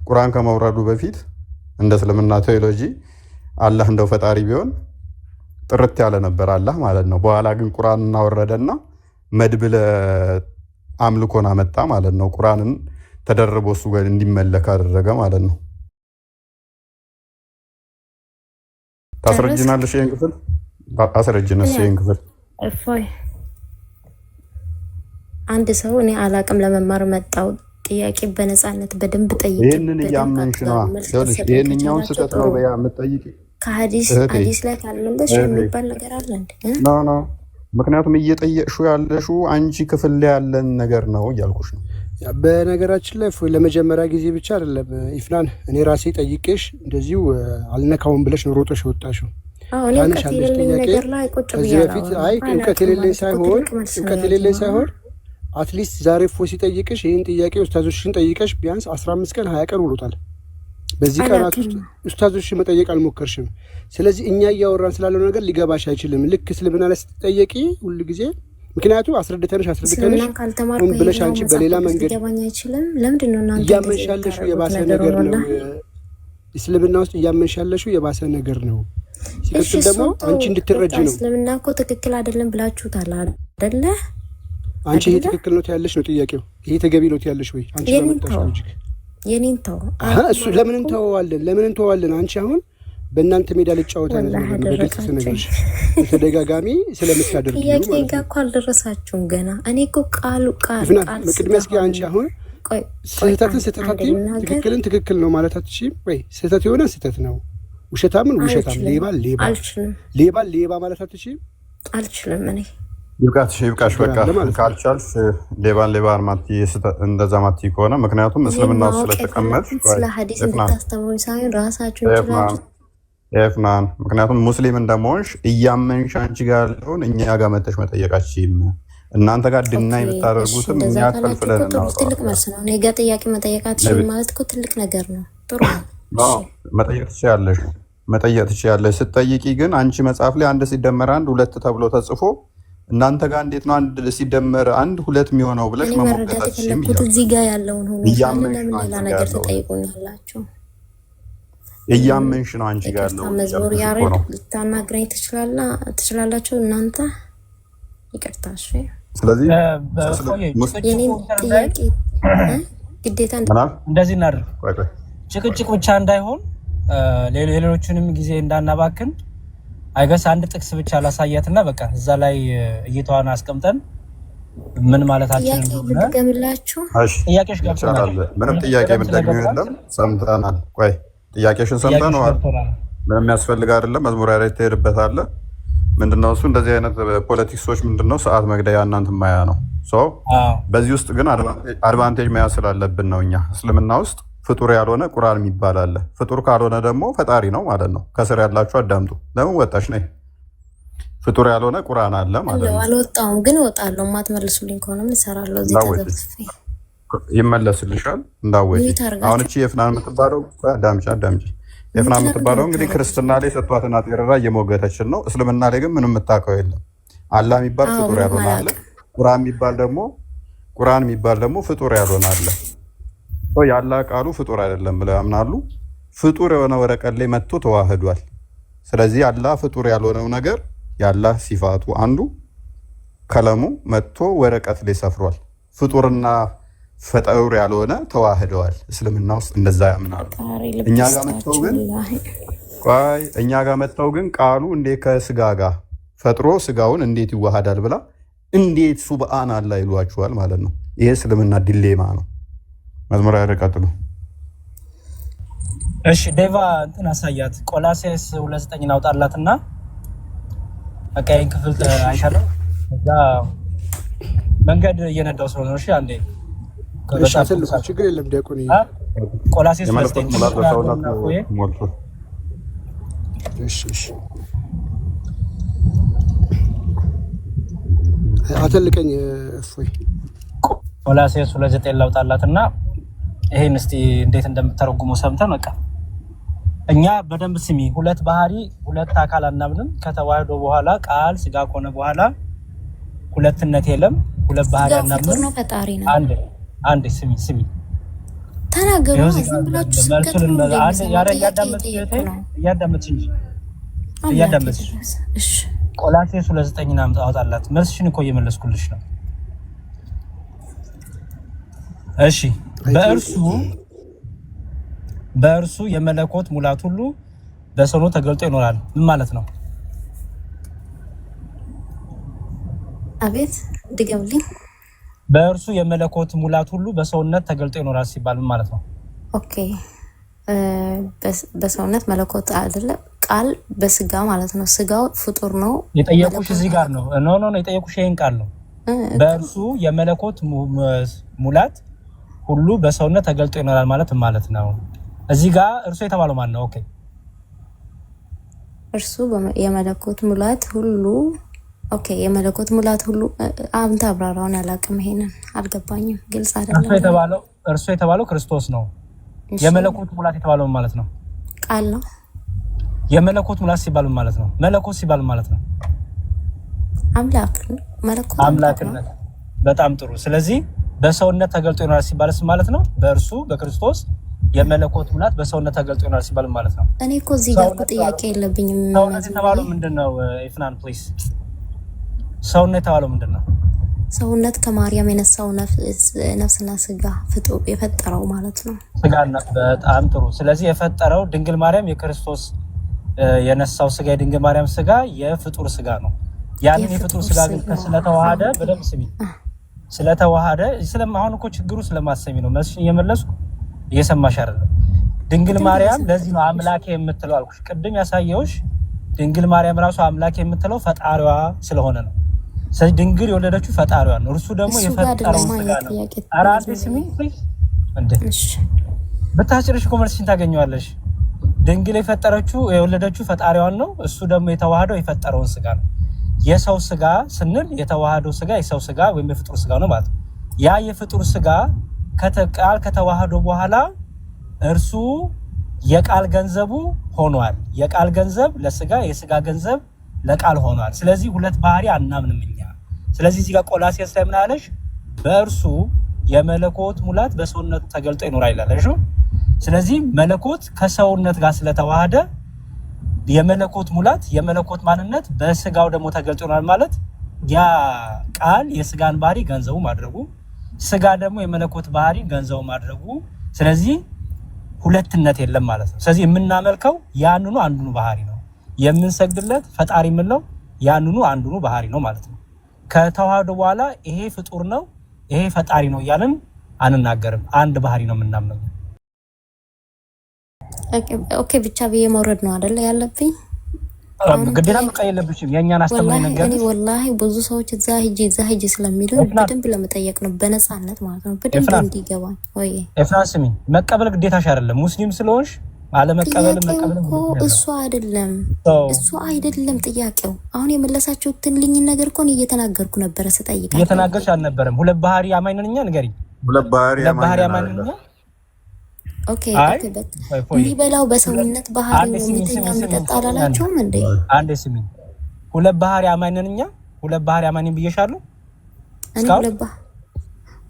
ቁርአን ከመውረዱ በፊት እንደ እስልምና ቴዎሎጂ አላህ እንደው ፈጣሪ ቢሆን ጥርት ያለ ነበር አላህ ማለት ነው። በኋላ ግን ቁርአን እናወረደና መድብለ አምልኮን አመጣ ማለት ነው። ቁርአንን ተደርቦ እሱ ጋር እንዲመለክ አደረገ ማለት ነው። ታስረጅናለሽ? ይሄን ክፍል አስረጅነስ። ይሄን ክፍል እፎይ አንድ ሰው እኔ አላቅም ለመማር መጣው ጥያቄ በነፃነት በደንብ ጠይቅ። ይሄንን እያመንሽ ነው። ይሄንኛውን ስህተት ነው በያ የምትጠይቂ ከሐዲስ ላይ ካልመለሽ የሚባል ነገር አለ እንዴ? ኖ ምክንያቱም እየጠየቅሽው ያለሽው አንቺ ክፍል ላይ ያለን ነገር ነው እያልኩሽ ነው። በነገራችን ላይ ለመጀመሪያ ጊዜ ብቻ አይደለም ኢፍናን፣ እኔ ራሴ ጠይቄሽ እንደዚሁ አልነካውም ብለሽ ነው ሮጦሽ የወጣሽው። ከዚህ በፊት እውቀት የሌለኝ ሳይሆን አትሊስት ዛሬ ሲጠይቅሽ ይህን ጥያቄ ኡስታዞችሽን ጠይቀሽ ቢያንስ 15 ቀን 20 ቀን ውሎታል። በዚህ ቀናት ውስጥ ኡስታዞችሽን መጠየቅ አልሞከርሽም። ስለዚህ እኛ እያወራን ስላለው ነገር ሊገባሽ አይችልም። ልክ እስልምና ላይ ስትጠየቂ ሁሉ ጊዜ ምክንያቱ አስረድተንሽ ሁን ብለሽ አንቺ በሌላ መንገድ እያመንሽ ያለሽው የባሰ ነገር ነው። እስልምና ውስጥ እያመንሽ ያለሽው የባሰ ነገር ነው። ሲቀጥል ደግሞ አንቺ እንድትረጂ ነው። እስልምና እኮ ትክክል አይደለም ብላችሁታል አይደለ? አንቺ ይሄ ትክክል ነው ያለሽ ነው ጥያቄው። ይሄ ተገቢ ነው ያለሽ ወይ? አንቺ ለመጣሽ ሎጂክ የኔን ተው። እሱ ለምን እንተዋለን? አንቺ አሁን በእናንተ ሜዳ ልጫወታ ነው በግልጽ ስነግርሽ ተደጋጋሚ ስለምታደርጊ ነው ማለት ነው። ጥያቄ እኮ አልደረሳችሁም ገና። እኔ እኮ ቃል ቅድሚያ እስኪ አንቺ አሁን ስህተትን ትክክል ነው ማለት አትችይም ወይ? ስህተት የሆነ ስህተት ነው፣ ውሸታምን ውሸታም፣ ሌባ ማለት አትችይም? አልችልም እኔ። ይብቃሽ በቃ። ካልቻልሽ ሌባን ማትይ እንደዛ ማትይ ከሆነ ምክንያቱም እስልምና ውስጥ ስለተቀመጥሽ ስለ ሐዲስ እንድታስተምሩኝ ሳይሆን ራሳችሁን ይችላል ኤፍናን፣ ምክንያቱም ሙስሊም እንደመሆንሽ እያመንሽ አንቺ ጋር ያለውን እኛ ጋር መተሽ መጠየቃችም እናንተ ጋር ድና የምታደርጉትም እኛ ከልፍለን እናወጣለን። ትልቅ መልስ ነው። እኔ ጋር ጥያቄ መጠየቃችን ማለት እኮ ትልቅ ነገር ነው። ጥሩ ነው። መጠየቅ ትችያለሽ። ስትጠይቂ ግን አንቺ መጽሐፍ ላይ 1 ሲደመር 1 2 ተብሎ ተጽፎ እናንተ ጋር እንዴት ነው 1 ሲደመር 1 2 የሚሆነው ብለሽ መሞገታችም እዚህ ጋር ያለውን ሆኖ ለምን ሌላ ነገር ተጠይቁኛላችሁ? እያመንሽ ነው አንቺ ጋር ያለው መዝሙር ያሬድ ልታናግረኝ ትችላላችሁ እናንተ። ይቅርታ እሺ። ስለዚህ የኔን ጥያቄ ግዴታ እንደዚህ እናድርግ። ጭቅጭቅ ብቻ እንዳይሆን ሌሎቹንም ጊዜ እንዳናባክን አይገስ አንድ ጥቅስ ብቻ ላሳያትና በቃ እዛ ላይ እይታዋን አስቀምጠን ምን ማለታችን እንደሆነ ገምላችሁ። ጥያቄሽ ጋር ምንም ጥያቄ ምትደግሚው የለም። ሰምተናል። ቆይ ጥያቄሽን ሰምተናል። ምንም የሚያስፈልግ አይደለም። መዝሙር ያሬድ ትሄድበታለህ። ምንድነው እሱ? እንደዚህ አይነት ፖለቲክሶች ምንድነው ሰዓት መግደያ እናንተ ማያ ነው። በዚህ ውስጥ ግን አድቫንቴጅ መያዝ ስላለብን ነው። እኛ እስልምና ውስጥ ፍጡር ያልሆነ ቁርአን የሚባል አለ። ፍጡር ካልሆነ ደግሞ ፈጣሪ ነው ማለት ነው። ከስር ያላችሁ አዳምጡ። ለምን ወጣሽ ነይ? ፍጡር ያልሆነ ቁርአን አለ ማለት ነው። አልወጣሁም ግን እወጣለሁ። የማትመልሱልኝ ከሆነ ምን እሰራለሁ? እዚህ ተዘፍፌ ይመለስልሻል። እንዳወጪ አሁን እቺ የፍናን የምትባለው አዳምጪ። የፍናን የምትባለው እንግዲህ ክርስትና ላይ ሰጥቷትና ጤረራ እየሞገተችን ነው። እስልምና ላይ ግን ምንም የምታውቀው የለም። አላህ የሚባል ፍጡር ያልሆነ አለ። ቁርአን የሚባል ደግሞ ፍጡር ያልሆነ አለ። የአላህ ቃሉ ፍጡር አይደለም ብለው ያምናሉ። ፍጡር የሆነ ወረቀት ላይ መጥቶ ተዋህዷል። ስለዚህ አላህ ፍጡር ያልሆነው ነገር የአላህ ሲፋቱ አንዱ ከለሙ መጥቶ ወረቀት ላይ ሰፍሯል። ፍጡርና ፈጣሪ ያልሆነ ተዋህደዋል። እስልምና ውስጥ እንደዛ ያምናሉ። እኛ ጋር መጥተው ግን ቃሉ እንዴት ከስጋ ጋር ፈጥሮ ስጋውን እንዴት ይዋሃዳል ብላ እንዴት ሱብሃን አላህ ይሏቸዋል ማለት ነው። ይሄ እስልምና ዲሌማ ነው። መዝሙር ያረቀጥሉ። እሺ ዴቫ እንትን አሳያት። ቆላሴስ 2:9 አውጣላትና በቃ ይሄን ክፍል አይታለው። እዛ መንገድ እየነዳው ስለሆነ እሺ አንዴ ችግር የለም ዲያቆን። ቆላሴስ 2:9 አተልቀኝ እፎይ። ቆላሴስ 2:9 ላውጣላትና ይሄን እስቲ እንዴት እንደምተረጉመው ሰምተን በቃ እኛ በደንብ ስሚ። ሁለት ባህሪ ሁለት አካል አናምንም። ከተዋህዶ በኋላ ቃል ስጋ ከሆነ በኋላ ሁለትነት የለም። ሁለት ባህሪ አናምንም። ነው ፈጣሪ ነው። አንድ ስሚ ተናገሩ። ዝም ብላችሁ ስከቱ ነው። እያዳመጥሽ እሺ። ቆላሴስ 2:9 አውጣላት። መልስሽን እኮ እየመለስኩልሽ ነው። እሺ በእርሱ የመለኮት ሙላት ሁሉ በሰው ተገልጦ ይኖራል። ምን ማለት ነው? አቤት ድገምልኝ። በእርሱ የመለኮት ሙላት ሁሉ በሰውነት ተገልጦ ይኖራል ሲባል ምን ማለት ነው? ኦኬ በሰውነት መለኮት አይደለም ቃል በስጋ ማለት ነው። ስጋው ፍጡር ነው። የጠየቁሽ እዚህ ጋር ነው። ኖ የጠየቁሽ ይሄን ቃል ነው። በእርሱ የመለኮት ሙላት ሁሉ በሰውነት ተገልጦ ይኖራል ማለት ነው። እዚህ ጋር እርሱ የተባለው ማን ነው? ኦኬ እርሱ የመለኮት ሙላት ሁሉ ኦኬ የመለኮት ሙላት ሁሉ አንተ አብራራውን ያላቅም ይሄንን አልገባኝም። ግልጽ አይደለም። እርሱ የተባለው ክርስቶስ ነው። የመለኮት ሙላት የተባለው ማለት ነው ቃል ነው። የመለኮት ሙላት ሲባል ማለት ነው መለኮት ሲባል ማለት ነው አምላክነት። በጣም ጥሩ። ስለዚህ በሰውነት ተገልጦ ይኖራል ሲባልስ ማለት ነው በእርሱ በክርስቶስ የመለኮት ሙላት በሰውነት ተገልጦ ይኖራል ሲባል ማለት ነው። እኔ እኮ እዚህ ጋር ጥያቄ የለብኝም። ሰውነት የተባለው ምንድነው? ኢፍናን ፕሊዝ ሰውነት የተባለው ምንድነው? ሰውነት ከማርያም የነሳው ነፍስና ስጋ ፍጡር የፈጠረው ማለት ነው። ስጋና በጣም ጥሩ። ስለዚህ የፈጠረው ድንግል ማርያም የክርስቶስ የነሳው ስጋ የድንግል ማርያም ስጋ የፍጡር ስጋ ነው። ያንን የፍጡር ስጋ ግን ስለተዋሃደ በደንብ ስሚ ስለተዋሃደ አሁን እኮ ችግሩ ስለማሰሚ ነው። መስሽ እየመለስኩ እየሰማሽ አይደለም። ድንግል ማርያም ለዚህ ነው አምላኬ የምትለው አልኩሽ። ቅድም ያሳየውሽ ድንግል ማርያም ራሱ አምላኬ የምትለው ፈጣሪዋ ስለሆነ ነው። ስለዚህ ድንግል የወለደችው ፈጣሪዋ ነው። እርሱ ደግሞ የፈጠረው ስጋ ነው። አራንተ ስሚ እንዴ በታጭርሽ ኮመርስሽን ታገኘዋለሽ። ድንግል የፈጠረችው የወለደችው ፈጣሪዋን ነው። እሱ ደግሞ የተዋሃደው የፈጠረውን ስጋ ነው። የሰው ስጋ ስንል የተዋሃደው ስጋ የሰው ስጋ ወይም የፍጡር ስጋ ነው ማለት ነው። ያ የፍጡር ስጋ ቃል ከተዋሃዶ በኋላ እርሱ የቃል ገንዘቡ ሆኗል። የቃል ገንዘብ ለስጋ የስጋ ገንዘብ ለቃል ሆኗል። ስለዚህ ሁለት ባህሪ አናምንም እኛ። ስለዚህ እዚህ ጋር ቆላሴስ ላይ ምን አለሽ? በእርሱ የመለኮት ሙላት በሰውነት ተገልጦ ይኖራል ይላል። እሺ ስለዚህ መለኮት ከሰውነት ጋር ስለተዋሃደ የመለኮት ሙላት የመለኮት ማንነት በስጋው ደግሞ ተገልጦ ይኖራል ማለት ያ ቃል የስጋን ባህሪ ገንዘቡ ማድረጉ ስጋ ደግሞ የመለኮት ባህሪ ገንዘቡ ማድረጉ ስለዚህ ሁለትነት የለም ማለት ነው። ስለዚህ የምናመልከው ያንኑ አንዱኑ ባህሪ ነው። የምንሰግድለት ፈጣሪ ምን ነው ያንኑ አንዱኑ ባህሪ ነው ማለት ነው። ከተዋህዶ በኋላ ይሄ ፍጡር ነው ይሄ ፈጣሪ ነው እያልን አንናገርም። አንድ ባህሪ ነው የምናምነው። ኦኬ ብቻ ብዬ መውረድ ነው አይደል ያለብኝ? ግዴታ መቀየለብሽም የኛን አስተምሮ ነገር እኔ ወላሂ ብዙ ሰዎች እዛ ሂጂ ስለሚሉ በደንብ ለመጠየቅ ነው በነፃነት ማለት ነው። በደንብ እንዲገባኝ ወይ ኤፍራስሚ መቀበል ግዴታሽ አይደለም። ሙስሊም ስለሆንሽ አለመቀበል እሱ አይደለም ጥያቄው። አሁን የመለሳችሁትልኝ ነገር እኮ እየተናገርኩ ነበረ ስጠይቅ እየተናገርሽ አልነበረም። ሁለት ባህሪ አማኝ ነን እኛ ንገሪኝ። ሁለት ባህሪ አማኝ ነን። ኦኬ እንዲበላው በሰውነት ባህሪ የሚተኛ የሚጠጣ አላላችሁም እንዴ? አንዴ ስሚ ሁለት ባህሪ አማኝ ነን እኛ። ሁለት ባህሪ አማኝ ነን ብዬሻለሁ።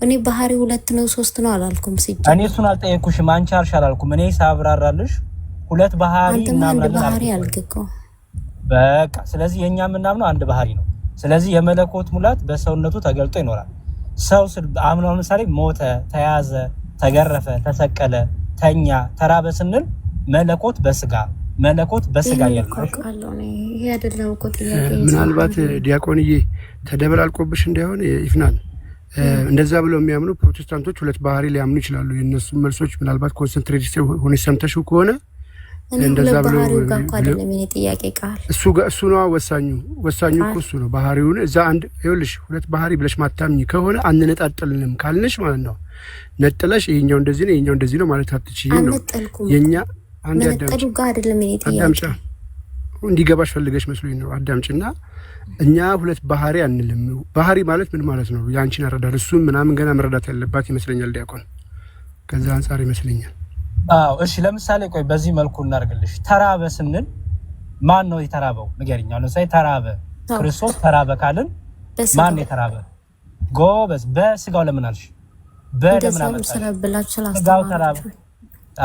እኔ ባህሪ ሁለት ነው ሶስት ነው አላልኩም። ሲጀምር እኔ እሱን አልጠየኩሽም። አንቺ አልሽ አላልኩም። እኔ ሳብራራልሽ ሁለት ባህሪ እናምናለን። አንድ ባህሪ አልገቀው በቃ ስለዚህ የኛ የምናምነው አንድ ባህሪ ነው። ስለዚህ የመለኮት ሙላት በሰውነቱ ተገልጦ ይኖራል። ሰው አምኖ ለምሳሌ ሞተ፣ ተያዘ፣ ተገረፈ፣ ተሰቀለ፣ ተኛ፣ ተራበ ስንል መለኮት በስጋ ያለው ይሄ አይደለም እኮ ጥያቄ። ምናልባት ዲያቆንዬ ተደበላልቆብሽ እንዳይሆን ይፍናል። እንደዛ ብለው የሚያምኑ ፕሮቴስታንቶች ሁለት ባህሪ ሊያምኑ ይችላሉ። የነሱ መልሶች ምናልባት ኮንሰንትሬት ሆነ ሰምተሽው ከሆነ እንደዛ ብለው ጥያቄ ቃል እሱ ነው ወሳኙ እኮ እሱ ነው። ባህሪውን እዛ አንድ ይኸውልሽ ሁለት ባህሪ ብለሽ ማታምኝ ከሆነ አንነጣጥልንም ካልንሽ ማለት ነው። ነጥለሽ ይሄኛው እንደዚህ ነው ይሄኛው እንደዚህ ነው ማለት አትችይም ነው የኛ አንድ ነጥሉ ጋር አይደለም እኔ ጥያቄ አዳምጫ እንዲገባሽ ፈልገሽ መስሎኝ ነው። አዳምጭና እኛ ሁለት ባህሪ አንልም። ባህሪ ማለት ምን ማለት ነው? ያንቺን አረዳድ እሱም ምናምን ገና መረዳት ያለባት ይመስለኛል ዲያቆን። ከዛ አንፃር ይመስለኛል። እሺ ለምሳሌ ቆይ በዚህ መልኩ እናርግልሽ። ተራበ ስንል ማን ነው የተራበው? ንገሪኝ። አሁን ለምሳሌ ተራበ ክርስቶስ ተራበ ካልን ማን ነው የተራበ? ጎበዝ። በስጋው ለምን አልሽ? በደም ስጋው ተራበ።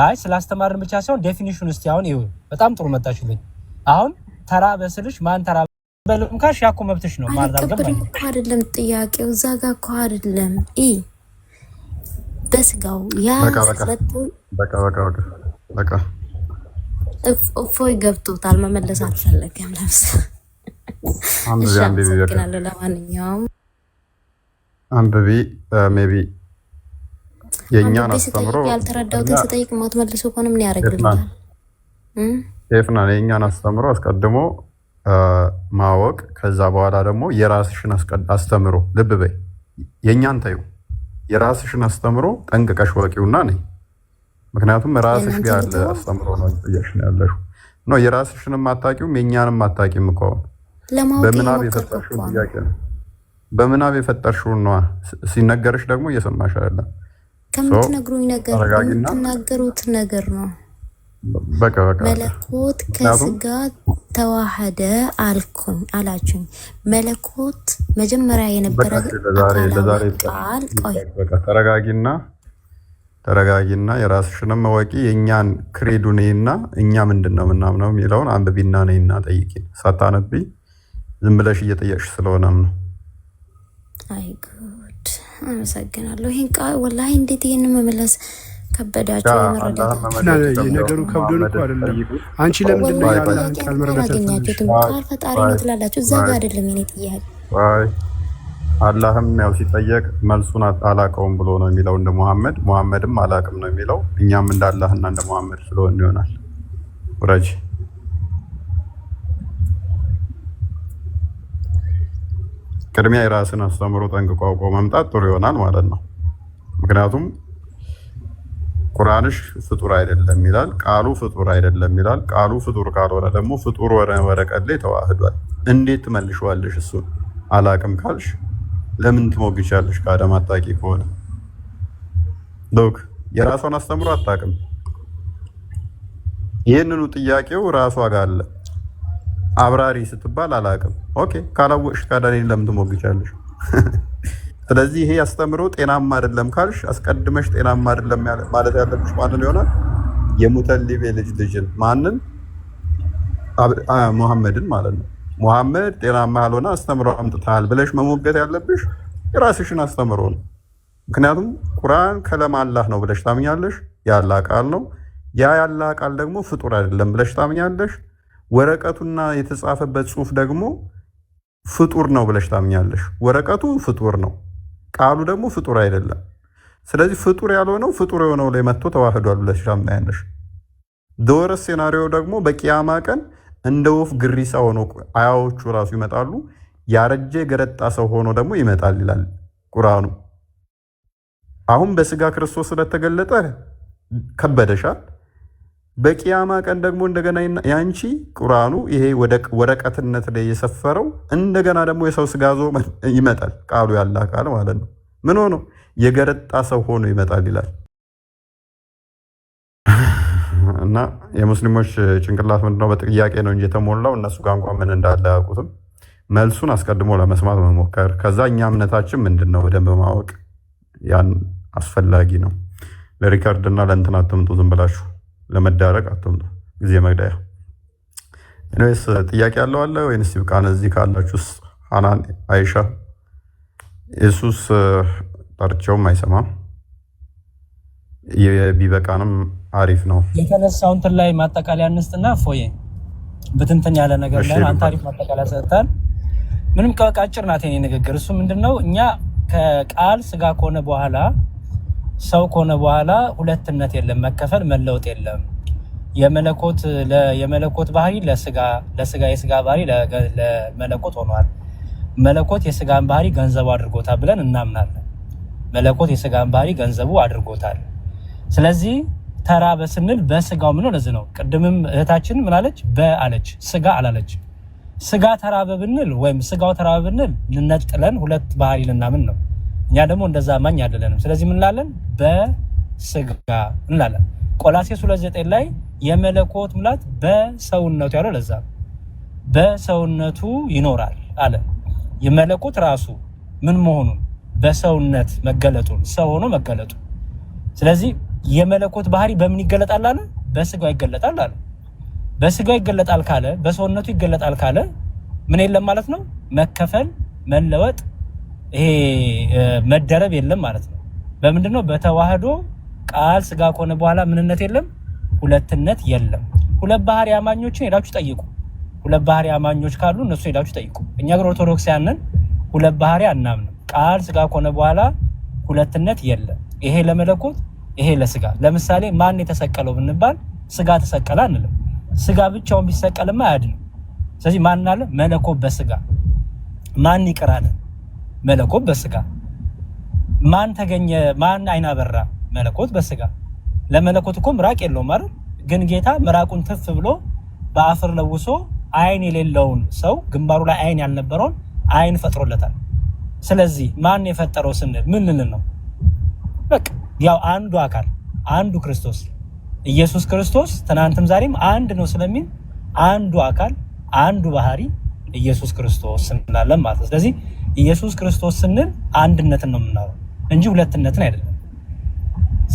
አይ ስላስተማርን ብቻ ሳይሆን ዴፊኒሽን እስቲ አሁን ይኸው በጣም ጥሩ መጣችልኝ። አሁን ተራበ ስልሽ ማን ተራበ በልም ካሽ ያኮ መብትሽ ነው ማለት አልገባኝ እኮ አይደለም ጥያቄው እዛ ጋር እኮ አይደለም በስጋው ያ በቃ እፎይ ገብቶታል። መመለስ አልፈለገም። ለማንኛውም አንብቢ ሜቢ የእኛን አስተምሮ ያልተረዳሁትን ስጠይቅ ማትመልሱ ከሆነ ምን ያደርግልኛል? ኤፍናን የእኛን አስተምሮ አስቀድሞ ማወቅ ከዛ በኋላ ደግሞ የራስሽን አስተምሮ ልብ በይ። የእኛን ታዩ የራስሽን አስተምሮ ጠንቅቀሽ ወቂውና ነኝ። ምክንያቱም ራስሽ ጋር ያለ አስተምሮ ነው እየጠየቅሽ ነው ያለሽው ነው። የራስሽንም አታውቂውም የእኛንም አታውቂም እኮ በምናብ የፈጠርሽውን ጥያቄ ነው። በምናብ የፈጠርሽውን ነዋ። ሲነገርሽ ደግሞ እየሰማሽ አይደለም። ከምትነግሩኝ ነገር የምትናገሩት ነገር ነው። በቃ መለኮት ከስጋ ተዋህደ አላችሁኝ። መለኮት መጀመሪያ የነበረ ቃል። ቆይ ተረጋጊና የራስሽንም ወቂ። የእኛን ክሬዱ ነይና እኛ ምንድን ነው ምናምነው የሚለውን አንብቢና ነይና ጠይቂን። ሳታነቢ ዝም ብለሽ እየጠየቅሽ ስለሆነም ነው። አይ ጉድ አመሰግናለሁ። ይሄን ቃል ወላሂ እንዴት ይሄን መመለስ ከበዳቸው? የነገሩ ከብዶን እኮ አይደለም። አንቺ ለምንድን ነው ያላህን ቃል መረዳት ያገኛችሁት? ቃል ፈጣሪ ነው ትላላችሁ። እዛ ጋር አይደለም የኔ ጥያቄ። አላህም ያው ሲጠየቅ መልሱን አላቀውም ብሎ ነው የሚለው እንደ ሙሐመድም አላቅም ነው የሚለው። እኛም እንደ አላህና እንደ ሙሐመድ ስለሆነ ይሆናል። ወራጅ ቅድሚያ የራስን አስተምሮ ጠንቅቆ አውቆ መምጣት ጥሩ ይሆናል ማለት ነው። ምክንያቱም ቁርአንሽ ፍጡር አይደለም ይላል፣ ቃሉ ፍጡር አይደለም ይላል። ቃሉ ፍጡር ካልሆነ ደግሞ ፍጡር ወረቀት ላይ ተዋህዷል። እንዴት ትመልሺዋለሽ? እሱን አላቅም ካልሽ ለምን ትሞግቻለሽ? ከአደም አጣቂ ከሆነ ዶክ የራሷን አስተምሮ አታውቅም። ይህንኑ ጥያቄው ራሷ ጋር አለ። አብራሪ ስትባል አላቅም። ኦኬ ካላወቅሽ ካዳኔ ለምን ትሞግቻለሽ? ስለዚህ ይሄ አስተምሮ ጤናማ አይደለም ካልሽ አስቀድመሽ ጤናማ አይደለም ማለት ያለብሽ ማንን ይሆናል? የሙተሊብ ልጅን ማንን? ሙሐመድን ማለት ነው። ሙሐመድ ጤናማ ያልሆነ አስተምሮ አምጥተሃል ብለሽ መሞገት ያለብሽ የራስሽን አስተምሮ ነው። ምክንያቱም ቁርአን ከለም አላህ ነው ብለሽ ታምኛለሽ፣ ያላ ቃል ነው። ያ ያላ ቃል ደግሞ ፍጡር አይደለም ብለሽ ታምኛለሽ። ወረቀቱና የተጻፈበት ጽሑፍ ደግሞ ፍጡር ነው ብለሽ ታምኛለሽ። ወረቀቱ ፍጡር ነው፣ ቃሉ ደግሞ ፍጡር አይደለም። ስለዚህ ፍጡር ያልሆነው ፍጡር የሆነው ላይ መጥቶ ተዋህዷል ብለሽ ታምኛለሽ። ደወረስ ሴናሪዮ ደግሞ በቂያማ ቀን እንደ ወፍ ግሪሳ ሆኖ አያዎቹ ራሱ ይመጣሉ። ያረጀ ገረጣ ሰው ሆኖ ደግሞ ይመጣል ይላል ቁርአኑ። አሁን በስጋ ክርስቶስ ስለተገለጠ ከበደሻል። በቂያማ ቀን ደግሞ እንደገና ያንቺ ቁርአኑ ይሄ ወረቀትነት ላይ የሰፈረው እንደገና ደግሞ የሰው ስጋ ዞ ይመጣል። ቃሉ ያላ ቃል ማለት ነው። ምን ሆኖ የገረጣ ሰው ሆኖ ይመጣል ይላል። እና የሙስሊሞች ጭንቅላት ምንድነው በጥያቄ ነው እንጂ የተሞላው እነሱ ጋር እንኳን ምን እንዳለ አያውቁትም። መልሱን አስቀድሞ ለመስማት መሞከር፣ ከዛ እኛ እምነታችን ምንድነው በደንብ ማወቅ ያን አስፈላጊ ነው። ለሪከርድ እና ለእንትን አትምጡ፣ ዝም ብላችሁ ለመዳረቅ አትምጡ፣ ጊዜ መግደያ። እኔስ ጥያቄ ያለው አለ ወይንስ ይብቃን? እዚህ ካላችሁስ ሃናን አይሻ ኢየሱስ ጠርቼውም አይሰማም። ቢበቃንም አሪፍ ነው። የተነሳው እንትን ላይ ማጠቃለያ እንስጥና ፎዬ በትንተን ያለ ነገር ላይ አንተ አሪፍ ማጠቃለያ ሰጥተሃል። ምንም ከቃጭር ናት የኔ ንግግር። እሱ ምንድነው እኛ ከቃል ስጋ ከሆነ በኋላ ሰው ከሆነ በኋላ ሁለትነት የለም፣ መከፈል መለወጥ የለም። የመለኮት ባህሪ ለስጋ የስጋ ባህሪ ለመለኮት ሆኗል። መለኮት የስጋን ባህሪ ገንዘቡ አድርጎታል ብለን እናምናለን። መለኮት የስጋን ባህሪ ገንዘቡ አድርጎታል። ስለዚህ ተራበ ስንል በስጋው ምን ነው? ለዚህ ነው ቅድምም እህታችን ምን አለች? በአለች ስጋ አላለች። ስጋ ተራበ ብንል ወይም ስጋው ተራበ ብንል ልነጥለን ሁለት ባህሪ ልናምን ነው። እኛ ደግሞ እንደዛ ማኝ አይደለንም። ስለዚህ ምን እንላለን? በስጋ እንላለን። ቆላሴስ 2:9 ላይ የመለኮት ሙላት በሰውነቱ ያለው ለዛ በሰውነቱ ይኖራል አለ። የመለኮት ራሱ ምን መሆኑን በሰውነት መገለጡን ሰው ሆኖ መገለጡ። ስለዚህ የመለኮት ባህሪ በምን ይገለጣል አለ? በስጋው ይገለጣል አለ። በስጋው ይገለጣል ካለ በሰውነቱ ይገለጣል ካለ ምን የለም ማለት ነው? መከፈል፣ መለወጥ፣ ይሄ መደረብ የለም ማለት ነው። በምንድነው? በተዋህዶ ቃል ስጋ ከሆነ በኋላ ምንነት የለም፣ ሁለትነት የለም። ሁለት ባህሪ አማኞችን ሄዳችሁ ጠይቁ። ሁለት ባህሪ አማኞች ካሉ እነሱ ሄዳችሁ ጠይቁ። እኛ ግን ኦርቶዶክሳውያን ሁለት ባህሪ አናምንም። ቃል ስጋ ከሆነ በኋላ ሁለትነት የለም። ይሄ ለመለኮት ይሄ ለስጋ። ለምሳሌ ማን የተሰቀለው ብንባል ስጋ ተሰቀለ አንልም። ስጋ ብቻውን ቢሰቀልማ አያድንም። ስለዚህ ማን አለ? መለኮት በስጋ። ማን ይቀራል? መለኮት በስጋ። ማን ተገኘ? ማን አይን አበራ? መለኮት በስጋ። ለመለኮት እኮ ምራቅ የለውም አይደል? ግን ጌታ ምራቁን ትፍ ብሎ በአፈር ለውሶ አይን የሌለውን ሰው ግንባሩ ላይ አይን ያልነበረውን አይን ፈጥሮለታል። ስለዚህ ማን የፈጠረው ስንል ምን ልንል ነው? በቃ ያው አንዱ አካል አንዱ ክርስቶስ ኢየሱስ ክርስቶስ ትናንትም ዛሬም አንድ ነው ስለሚል አንዱ አካል አንዱ ባህሪ ኢየሱስ ክርስቶስ እንላለን ማለት ነው። ስለዚህ ኢየሱስ ክርስቶስ ስንል አንድነትን ነው የምናወራው እንጂ ሁለትነትን አይደለም።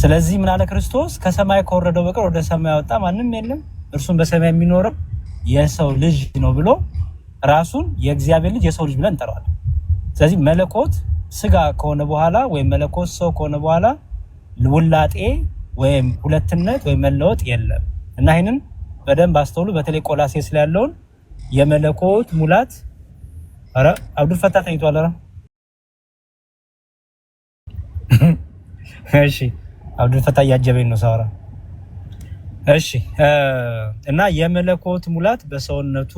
ስለዚህ ምን አለ ክርስቶስ? ከሰማይ ከወረደው በቀር ወደ ሰማይ ያወጣ ማንም የለም፣ እርሱም በሰማይ የሚኖረው የሰው ልጅ ነው ብሎ ራሱን የእግዚአብሔር ልጅ የሰው ልጅ ብለን እንጠራዋለን። ስለዚህ መለኮት ስጋ ከሆነ በኋላ ወይም መለኮት ሰው ከሆነ በኋላ ውላጤ ወይም ሁለትነት ወይም መለወጥ የለም እና ይሄንን በደንብ አስተውሉ። በተለይ ቆላሴስ ላይ ያለውን የመለኮት ሙላት አረ አብዱል ፈታ ተኝቷል። አረ እሺ አብዱል ፈታ ያጀበኝ ነው ሳወራ። እሺ እና የመለኮት ሙላት በሰውነቱ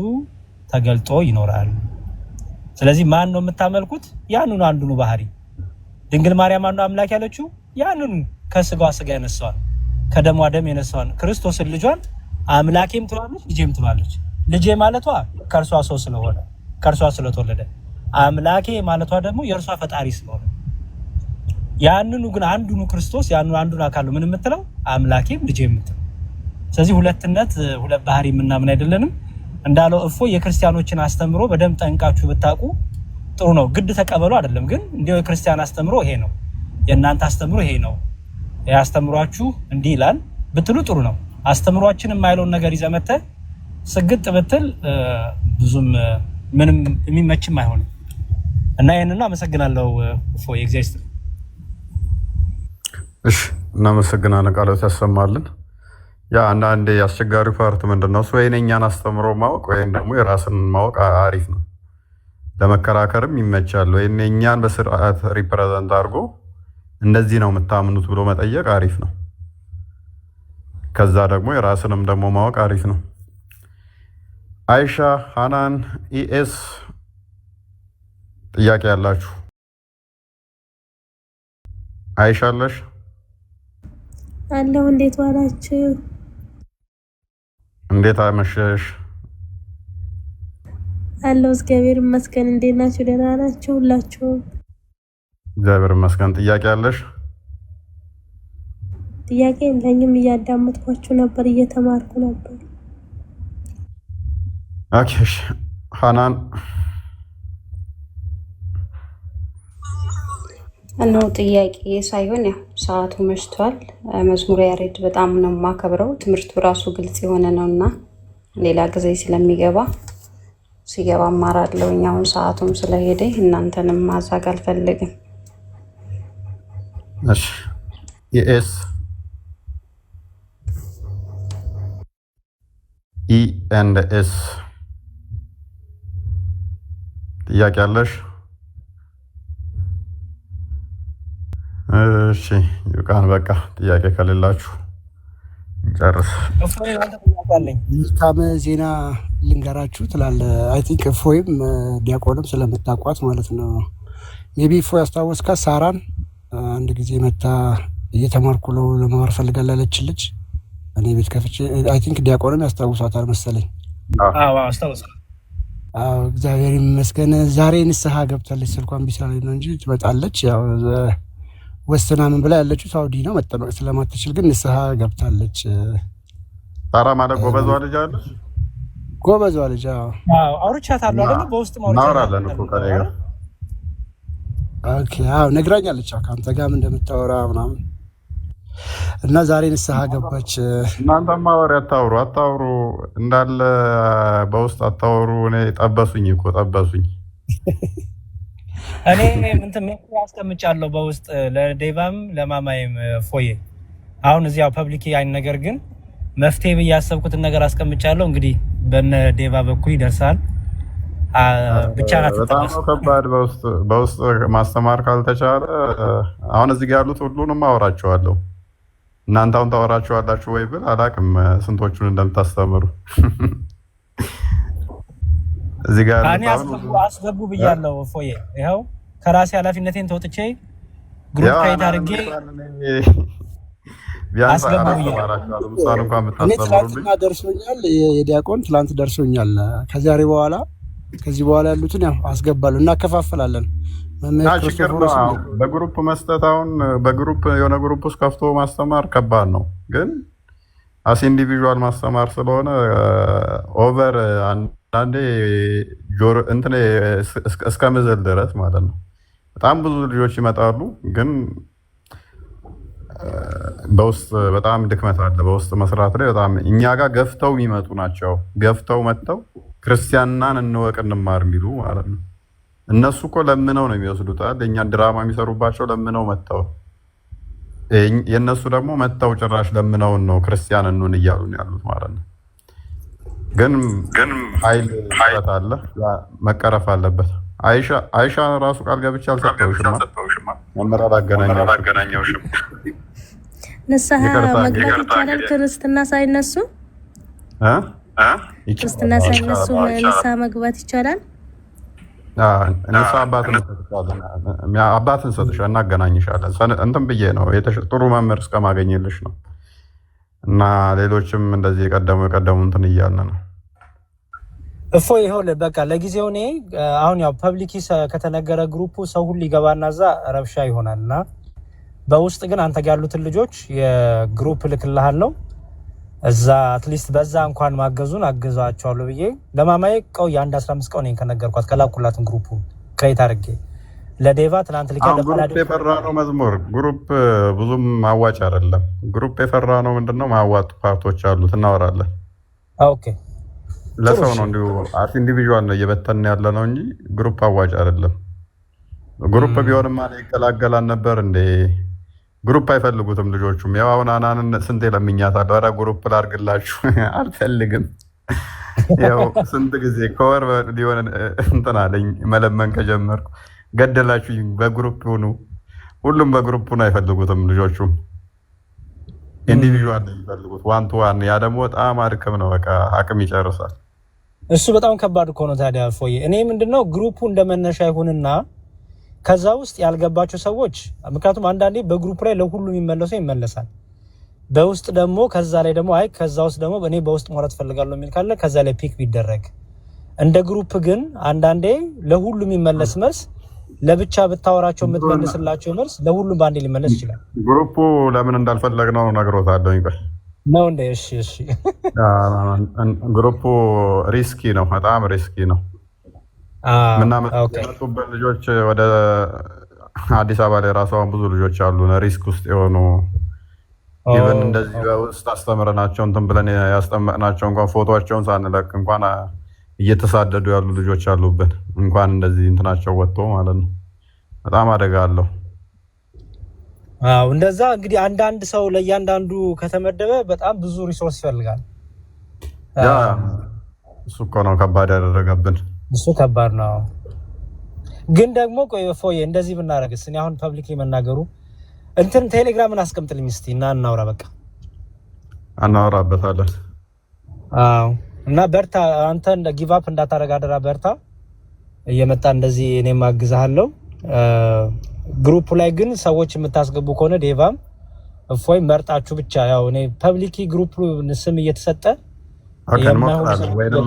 ተገልጦ ይኖራል። ስለዚህ ማን ነው የምታመልኩት? ያንኑ አንዱኑ ባህሪ ድንግል ማርያም አንዱ አምላክ ያለችው ያንኑ ከስጋዋ ስጋ ያነሳዋል ከደሟ ደም ያነሳዋል ክርስቶስን ልጇን አምላኬም ትላለች ልጄም ትላለች። ልጄ ማለቷ ከእርሷ ሰው ስለሆነ ከእርሷ ስለተወለደ፣ አምላኬ ማለቷ ደግሞ የእርሷ ፈጣሪ ስለሆነ ያንኑ ግን አንዱኑ ክርስቶስ ያንኑ አንዱን አካል ምን የምትለው አምላኬም ልጄም የምትለው። ስለዚህ ሁለትነት ሁለት ባህሪ ምናምን አይደለንም እንዳለው እፎ የክርስቲያኖችን አስተምሮ በደንብ ጠንቃችሁ ብታውቁ ጥሩ ነው። ግድ ተቀበሉ አይደለም ግን እንዲያው የክርስቲያን አስተምሮ ይሄ ነው፣ የእናንተ አስተምሮ ይሄ ነው፣ ያስተምሯችሁ እንዲህ ይላል ብትሉ ጥሩ ነው። አስተምሯችን የማይለውን ነገር ይዘመተ ስግጥ ብትል ብዙም ምንም የሚመችም አይሆንም እና ይሄንን አመሰግናለሁ። እፎ የእግዚአብሔር እሺ እናመሰግናለን። ቃሎት ያሰማልን። ያ አንዳንዴ አስቸጋሪው ፓርት ምንድነው? እሱ የእኛን አስተምሮ ማወቅ ወይም ደግሞ የራስን ማወቅ አሪፍ ነው፣ ለመከራከርም ይመቻል። ወይም የእኛን በስርዓት ሪፕሬዘንት አድርጎ እንደዚህ ነው የምታምኑት ብሎ መጠየቅ አሪፍ ነው። ከዛ ደግሞ የራስንም ደግሞ ማወቅ አሪፍ ነው። አይሻ፣ ሃናን፣ ኢኤስ ጥያቄ ያላችሁ? አይሻ አለሽ? አለሁ። እንዴት ዋላችሁ? እንዴት አመሸሽ? አለሁ እግዚአብሔር ይመስገን። እንዴት ናችሁ? ደህና ናችሁ ሁላችሁ? እግዚአብሔር ይመስገን። ጥያቄ አለሽ? ጥያቄ የለኝም። እያዳመጥኳችሁ ነበር፣ እየተማርኩ ነበር። ኦኬ ሃናን ነው ጥያቄ ሳይሆን ያው ሰዓቱ መሽቷል። መዝሙር ያሬድ በጣም ነው የማከብረው። ትምህርቱ ራሱ ግልጽ የሆነ ነውና ሌላ ጊዜ ስለሚገባ ሲገባ አማራለሁ። አሁን ሰዓቱም ስለሄደ እናንተንም ማዛግ አልፈልግም። እሺ ኢኤስ ኢኤንኤስ ጥያቄ አለሽ? እሺ ይቃን በቃ ጥያቄ ከሌላችሁ ጨርስ። መልካም ዜና ልንገራችሁ ትላለ። አይ ቲንክ እፎይም ዲያቆንም ስለምታውቋት ማለት ነው። ሜቢ እፎይ ያስታወስካ ሳራን አንድ ጊዜ መታ እየተማርኩ ነው ለመማር ፈልጋለች ያለች ልጅ እኔ ቤት ከፍቼ አይ ቲንክ ዲያቆንም ያስታውሳታል መሰለኝ። አዎ አስታውሳለሁ። አዎ እግዚአብሔር ይመስገን ዛሬ ንስሐ ገብታለች። ስልኳን ቢሰራልኝ ነው እንጂ ትመጣለች። ያው ወስና ምን ብላ ያለችው ሳውዲ ነው መጠመቅ ስለማትችል ግን ንስሐ ገብታለች። ሳራ ማለት ጎበዟ ልጅ አለች። ጎበዟ ልጅ አዎ አውርቻታለሁ አይደል? በውስጥ ማውራለን እኮ ከኔ ጋር ኦኬ። አዎ ነግራኛለች ከአንተ ጋርም እንደምታወራ ምናምን እና ዛሬ ንስሐ ገባች። እናንተማ ወሬ አታውሩ እንዳለ በውስጥ አታውሩ። እኔ ጠበሱኝ እኮ ጠበሱኝ። እኔ እንትን አስቀምጫለሁ በውስጥ ለዴቫም ለማማይም ፎዬ አሁን እዚያው ፐብሊክ ያን ነገር ግን መፍትሄ ብዬ ያሰብኩትን ነገር አስቀምጫለሁ። እንግዲህ በነ ዴቫ በኩል ይደርሳል። ብቻ በጣም ከባድ በውስጥ ማስተማር ካልተቻለ አሁን እዚህ ጋር ያሉት ሁሉንም አወራቸዋለሁ። እናንተ አሁን ታወራቸዋላችሁ ወይ ብል አላውቅም ስንቶቹን እንደምታስተምሩ። እዚህ ጋር አስገቡ ብያለሁ። ፎዬ ይኸው ከራሴ ኃላፊነቴን ተወጥቼ ግሩፕ ክሬት አድርጌ አስገቡ ብያለሁ። እኔ ትላንትና ደርሶኛል፣ የዲያቆን ትላንት ደርሶኛል። ከዚህ በኋላ ያሉትን ያው አስገባለሁ፣ እናከፋፈላለን። በግሩፕ መስጠት አሁን በግሩፕ የሆነ ግሩፕ ውስጥ ከፍቶ ማስተማር ከባድ ነው፣ ግን አስ ኢንዲቪዥዋል ማስተማር ስለሆነ ኦቨር አንዳንዴ እንትን እስከ ምዝል ድረስ ማለት ነው። በጣም ብዙ ልጆች ይመጣሉ፣ ግን በውስጥ በጣም ድክመት አለ። በውስጥ መስራት ላይ በጣም እኛ ጋር ገፍተው የሚመጡ ናቸው። ገፍተው መጥተው ክርስቲያናን እንወቅ እንማር የሚሉ ማለት ነው። እነሱ እኮ ለምነው ነው የሚወስዱት። እኛን ድራማ የሚሰሩባቸው ለምነው መጥተው፣ የእነሱ ደግሞ መጥተው ጭራሽ ለምነውን ነው ክርስቲያን እንሁን እያሉ ያሉት ማለት ነው። ግን ኃይል ጥረት አለ፣ መቀረፍ አለበት። አይሻ ራሱ ቃል ገብቼ አልሰጠሁሽማ። መመራር አገናኘውሽም። ንስሐ መግባት ይቻላል ክርስትና ሳይነሱ ክርስትና ሳይነሱ ንስሐ መግባት ይቻላል። ንስሐ አባትን ሰጥሽ እናገናኝሻለን። እንትን ብዬ ነው ጥሩ መምህር እስከማገኝልሽ ነው። እና ሌሎችም እንደዚህ የቀደሙ እንትን እያልን ነው። እፎ ይኸውልህ በቃ ለጊዜው እኔ አሁን ያው ፐብሊክ ከተነገረ ግሩፑ ሰው ሁሉ ይገባና እዛ ረብሻ ይሆናል እና በውስጥ ግን አንተ ጋር ያሉትን ልጆች የግሩፕ ልክልሃለሁ። እዛ አትሊስት በዛ እንኳን ማገዙን አገዛቸዋለሁ ብዬ ለማማዬ ቀው የአንድ 15 ቀን ከነገርኳት ከላኩላትን ግሩፑ ክሬት አድርጌ ለዴቫ ትናንት ልክ ግሩፕ የፈራ ነው መዝሙር ግሩፕ ብዙም ማዋጭ አይደለም። ግሩፕ የፈራ ነው ምንድነው ማዋጡ ፓርቶች አሉት እናወራለን። ኦኬ ለሰው ነው እንዲሁ አስ ኢንዲቪዥዋል ነው እየበተን ያለ ነው እንጂ ግሩፕ አዋጭ አይደለም። ግሩፕ ቢሆንማ ይቀላቀላል ነበር እንዴ። ግሩፕ አይፈልጉትም ልጆቹም። ያው አሁን አናንን ስንቴ ለምኛታለሁ፣ ኧረ ግሩፕ ላድርግላችሁ አልፈልግም። ያው ስንት ጊዜ ከወር ሊሆን እንትን አለኝ መለመን ከጀመርኩ ገደላችሁኝ። በግሩፕ ሁኑ። ሁሉም በግሩፕ ነው አይፈልጉትም ልጆቹም፣ ኢንዲቪዥዋል ነው የሚፈልጉት፣ ዋን ቱ ዋን። ያ ደግሞ በጣም አድክም ነው፣ በቃ አቅም ይጨርሳል። እሱ በጣም ከባድ እኮ ነው። ታዲያ ፎዬ እኔ ምንድነው ግሩፑ እንደመነሻ ይሁንና ከዛ ውስጥ ያልገባቸው ሰዎች ምክንያቱም አንዳንዴ በግሩፕ ላይ ለሁሉ የሚመለሰው ይመለሳል። በውስጥ ደግሞ ከዛ ላይ ደግሞ አይ ከዛ ውስጥ ደግሞ እኔ በውስጥ ማውራት ፈልጋለሁ የሚል ካለ ከዛ ላይ ፒክ ቢደረግ እንደ ግሩፕ ግን አንዳንዴ ለሁሉ የሚመለስ መልስ ለብቻ ብታወራቸው የምትመልስላቸው መልስ ለሁሉም በአንዴ ሊመለስ ይችላል። ግሩፑ ለምን እንዳልፈለግነው ነግሮታለሁ ነው እንደ እሺ ግሩፑ ሪስኪ ነው፣ በጣም ሪስኪ ነው። ምናመጡበት ልጆች ወደ አዲስ አበባ ላይ ራሱ ብዙ ልጆች አሉ ሪስክ ውስጥ የሆኑ ኢቨን እንደዚህ በውስጥ አስተምረናቸው እንትን ብለን ያስጠመቅናቸው እንኳን ፎቶቸውን ሳንለቅ እንኳን እየተሳደዱ ያሉ ልጆች አሉብን። እንኳን እንደዚህ እንትናቸው ወጥቶ ማለት ነው። በጣም አደጋ አለው። እንደዛ እንግዲህ አንዳንድ ሰው ለእያንዳንዱ ከተመደበ በጣም ብዙ ሪሶርስ ይፈልጋል። እሱ እኮ ነው ከባድ ያደረገብን። እሱ ከባድ ነው። ግን ደግሞ ቆይ ፎዬ እንደዚህ ብናረግስ? እኔ አሁን ፐብሊክ መናገሩ እንትን ቴሌግራምን አስቀምጥልኝ እስቲ እና እናውራ። በቃ እናወራበታለን። እና በርታ፣ አንተ እንደ ጊቭ አፕ እንዳታረግ አደራ። በርታ፣ እየመጣ እንደዚህ እኔም አግዛለሁ። ግሩፕ ላይ ግን ሰዎች የምታስገቡ ከሆነ ዴቫም እፎይ መርጣችሁ ብቻ ያው እኔ ፐብሊክ ግሩፕ ስም እየተሰጠ ወይንም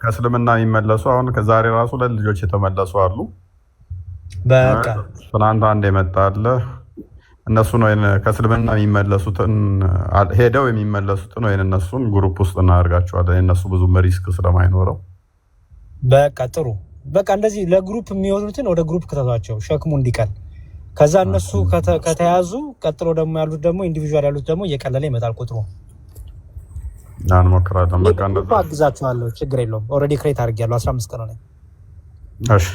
ከእስልምና የሚመለሱ አሁን ከዛሬ ራሱ ለልጆች የተመለሱ አሉ። በቃ ትናንት አንድ የመጣለ እነሱን ወይ ከእስልምና የሚመለሱትን ሄደው የሚመለሱትን ወይ እነሱን ግሩፕ ውስጥ እናደርጋቸዋለን። እነሱ ብዙ ሪስክ ስለማይኖረው በቃ ጥሩ። በቃ እንደዚህ ለግሩፕ የሚወጡትን ወደ ግሩፕ ከተቷቸው ሸክሙ እንዲቀል። ከዛ እነሱ ከተያዙ ቀጥሎ ደግሞ ያሉት ደግሞ ኢንዲቪጁዋል ያሉት ደግሞ እየቀለለ ይመጣል ቁጥሩ። እንሞክራለን። በቃ እንደዛ አግዛችኋለሁ፣ ችግር የለውም። ኦልሬዲ ክሬት አድርጌያለሁ 15 ቀን ነው። እሺ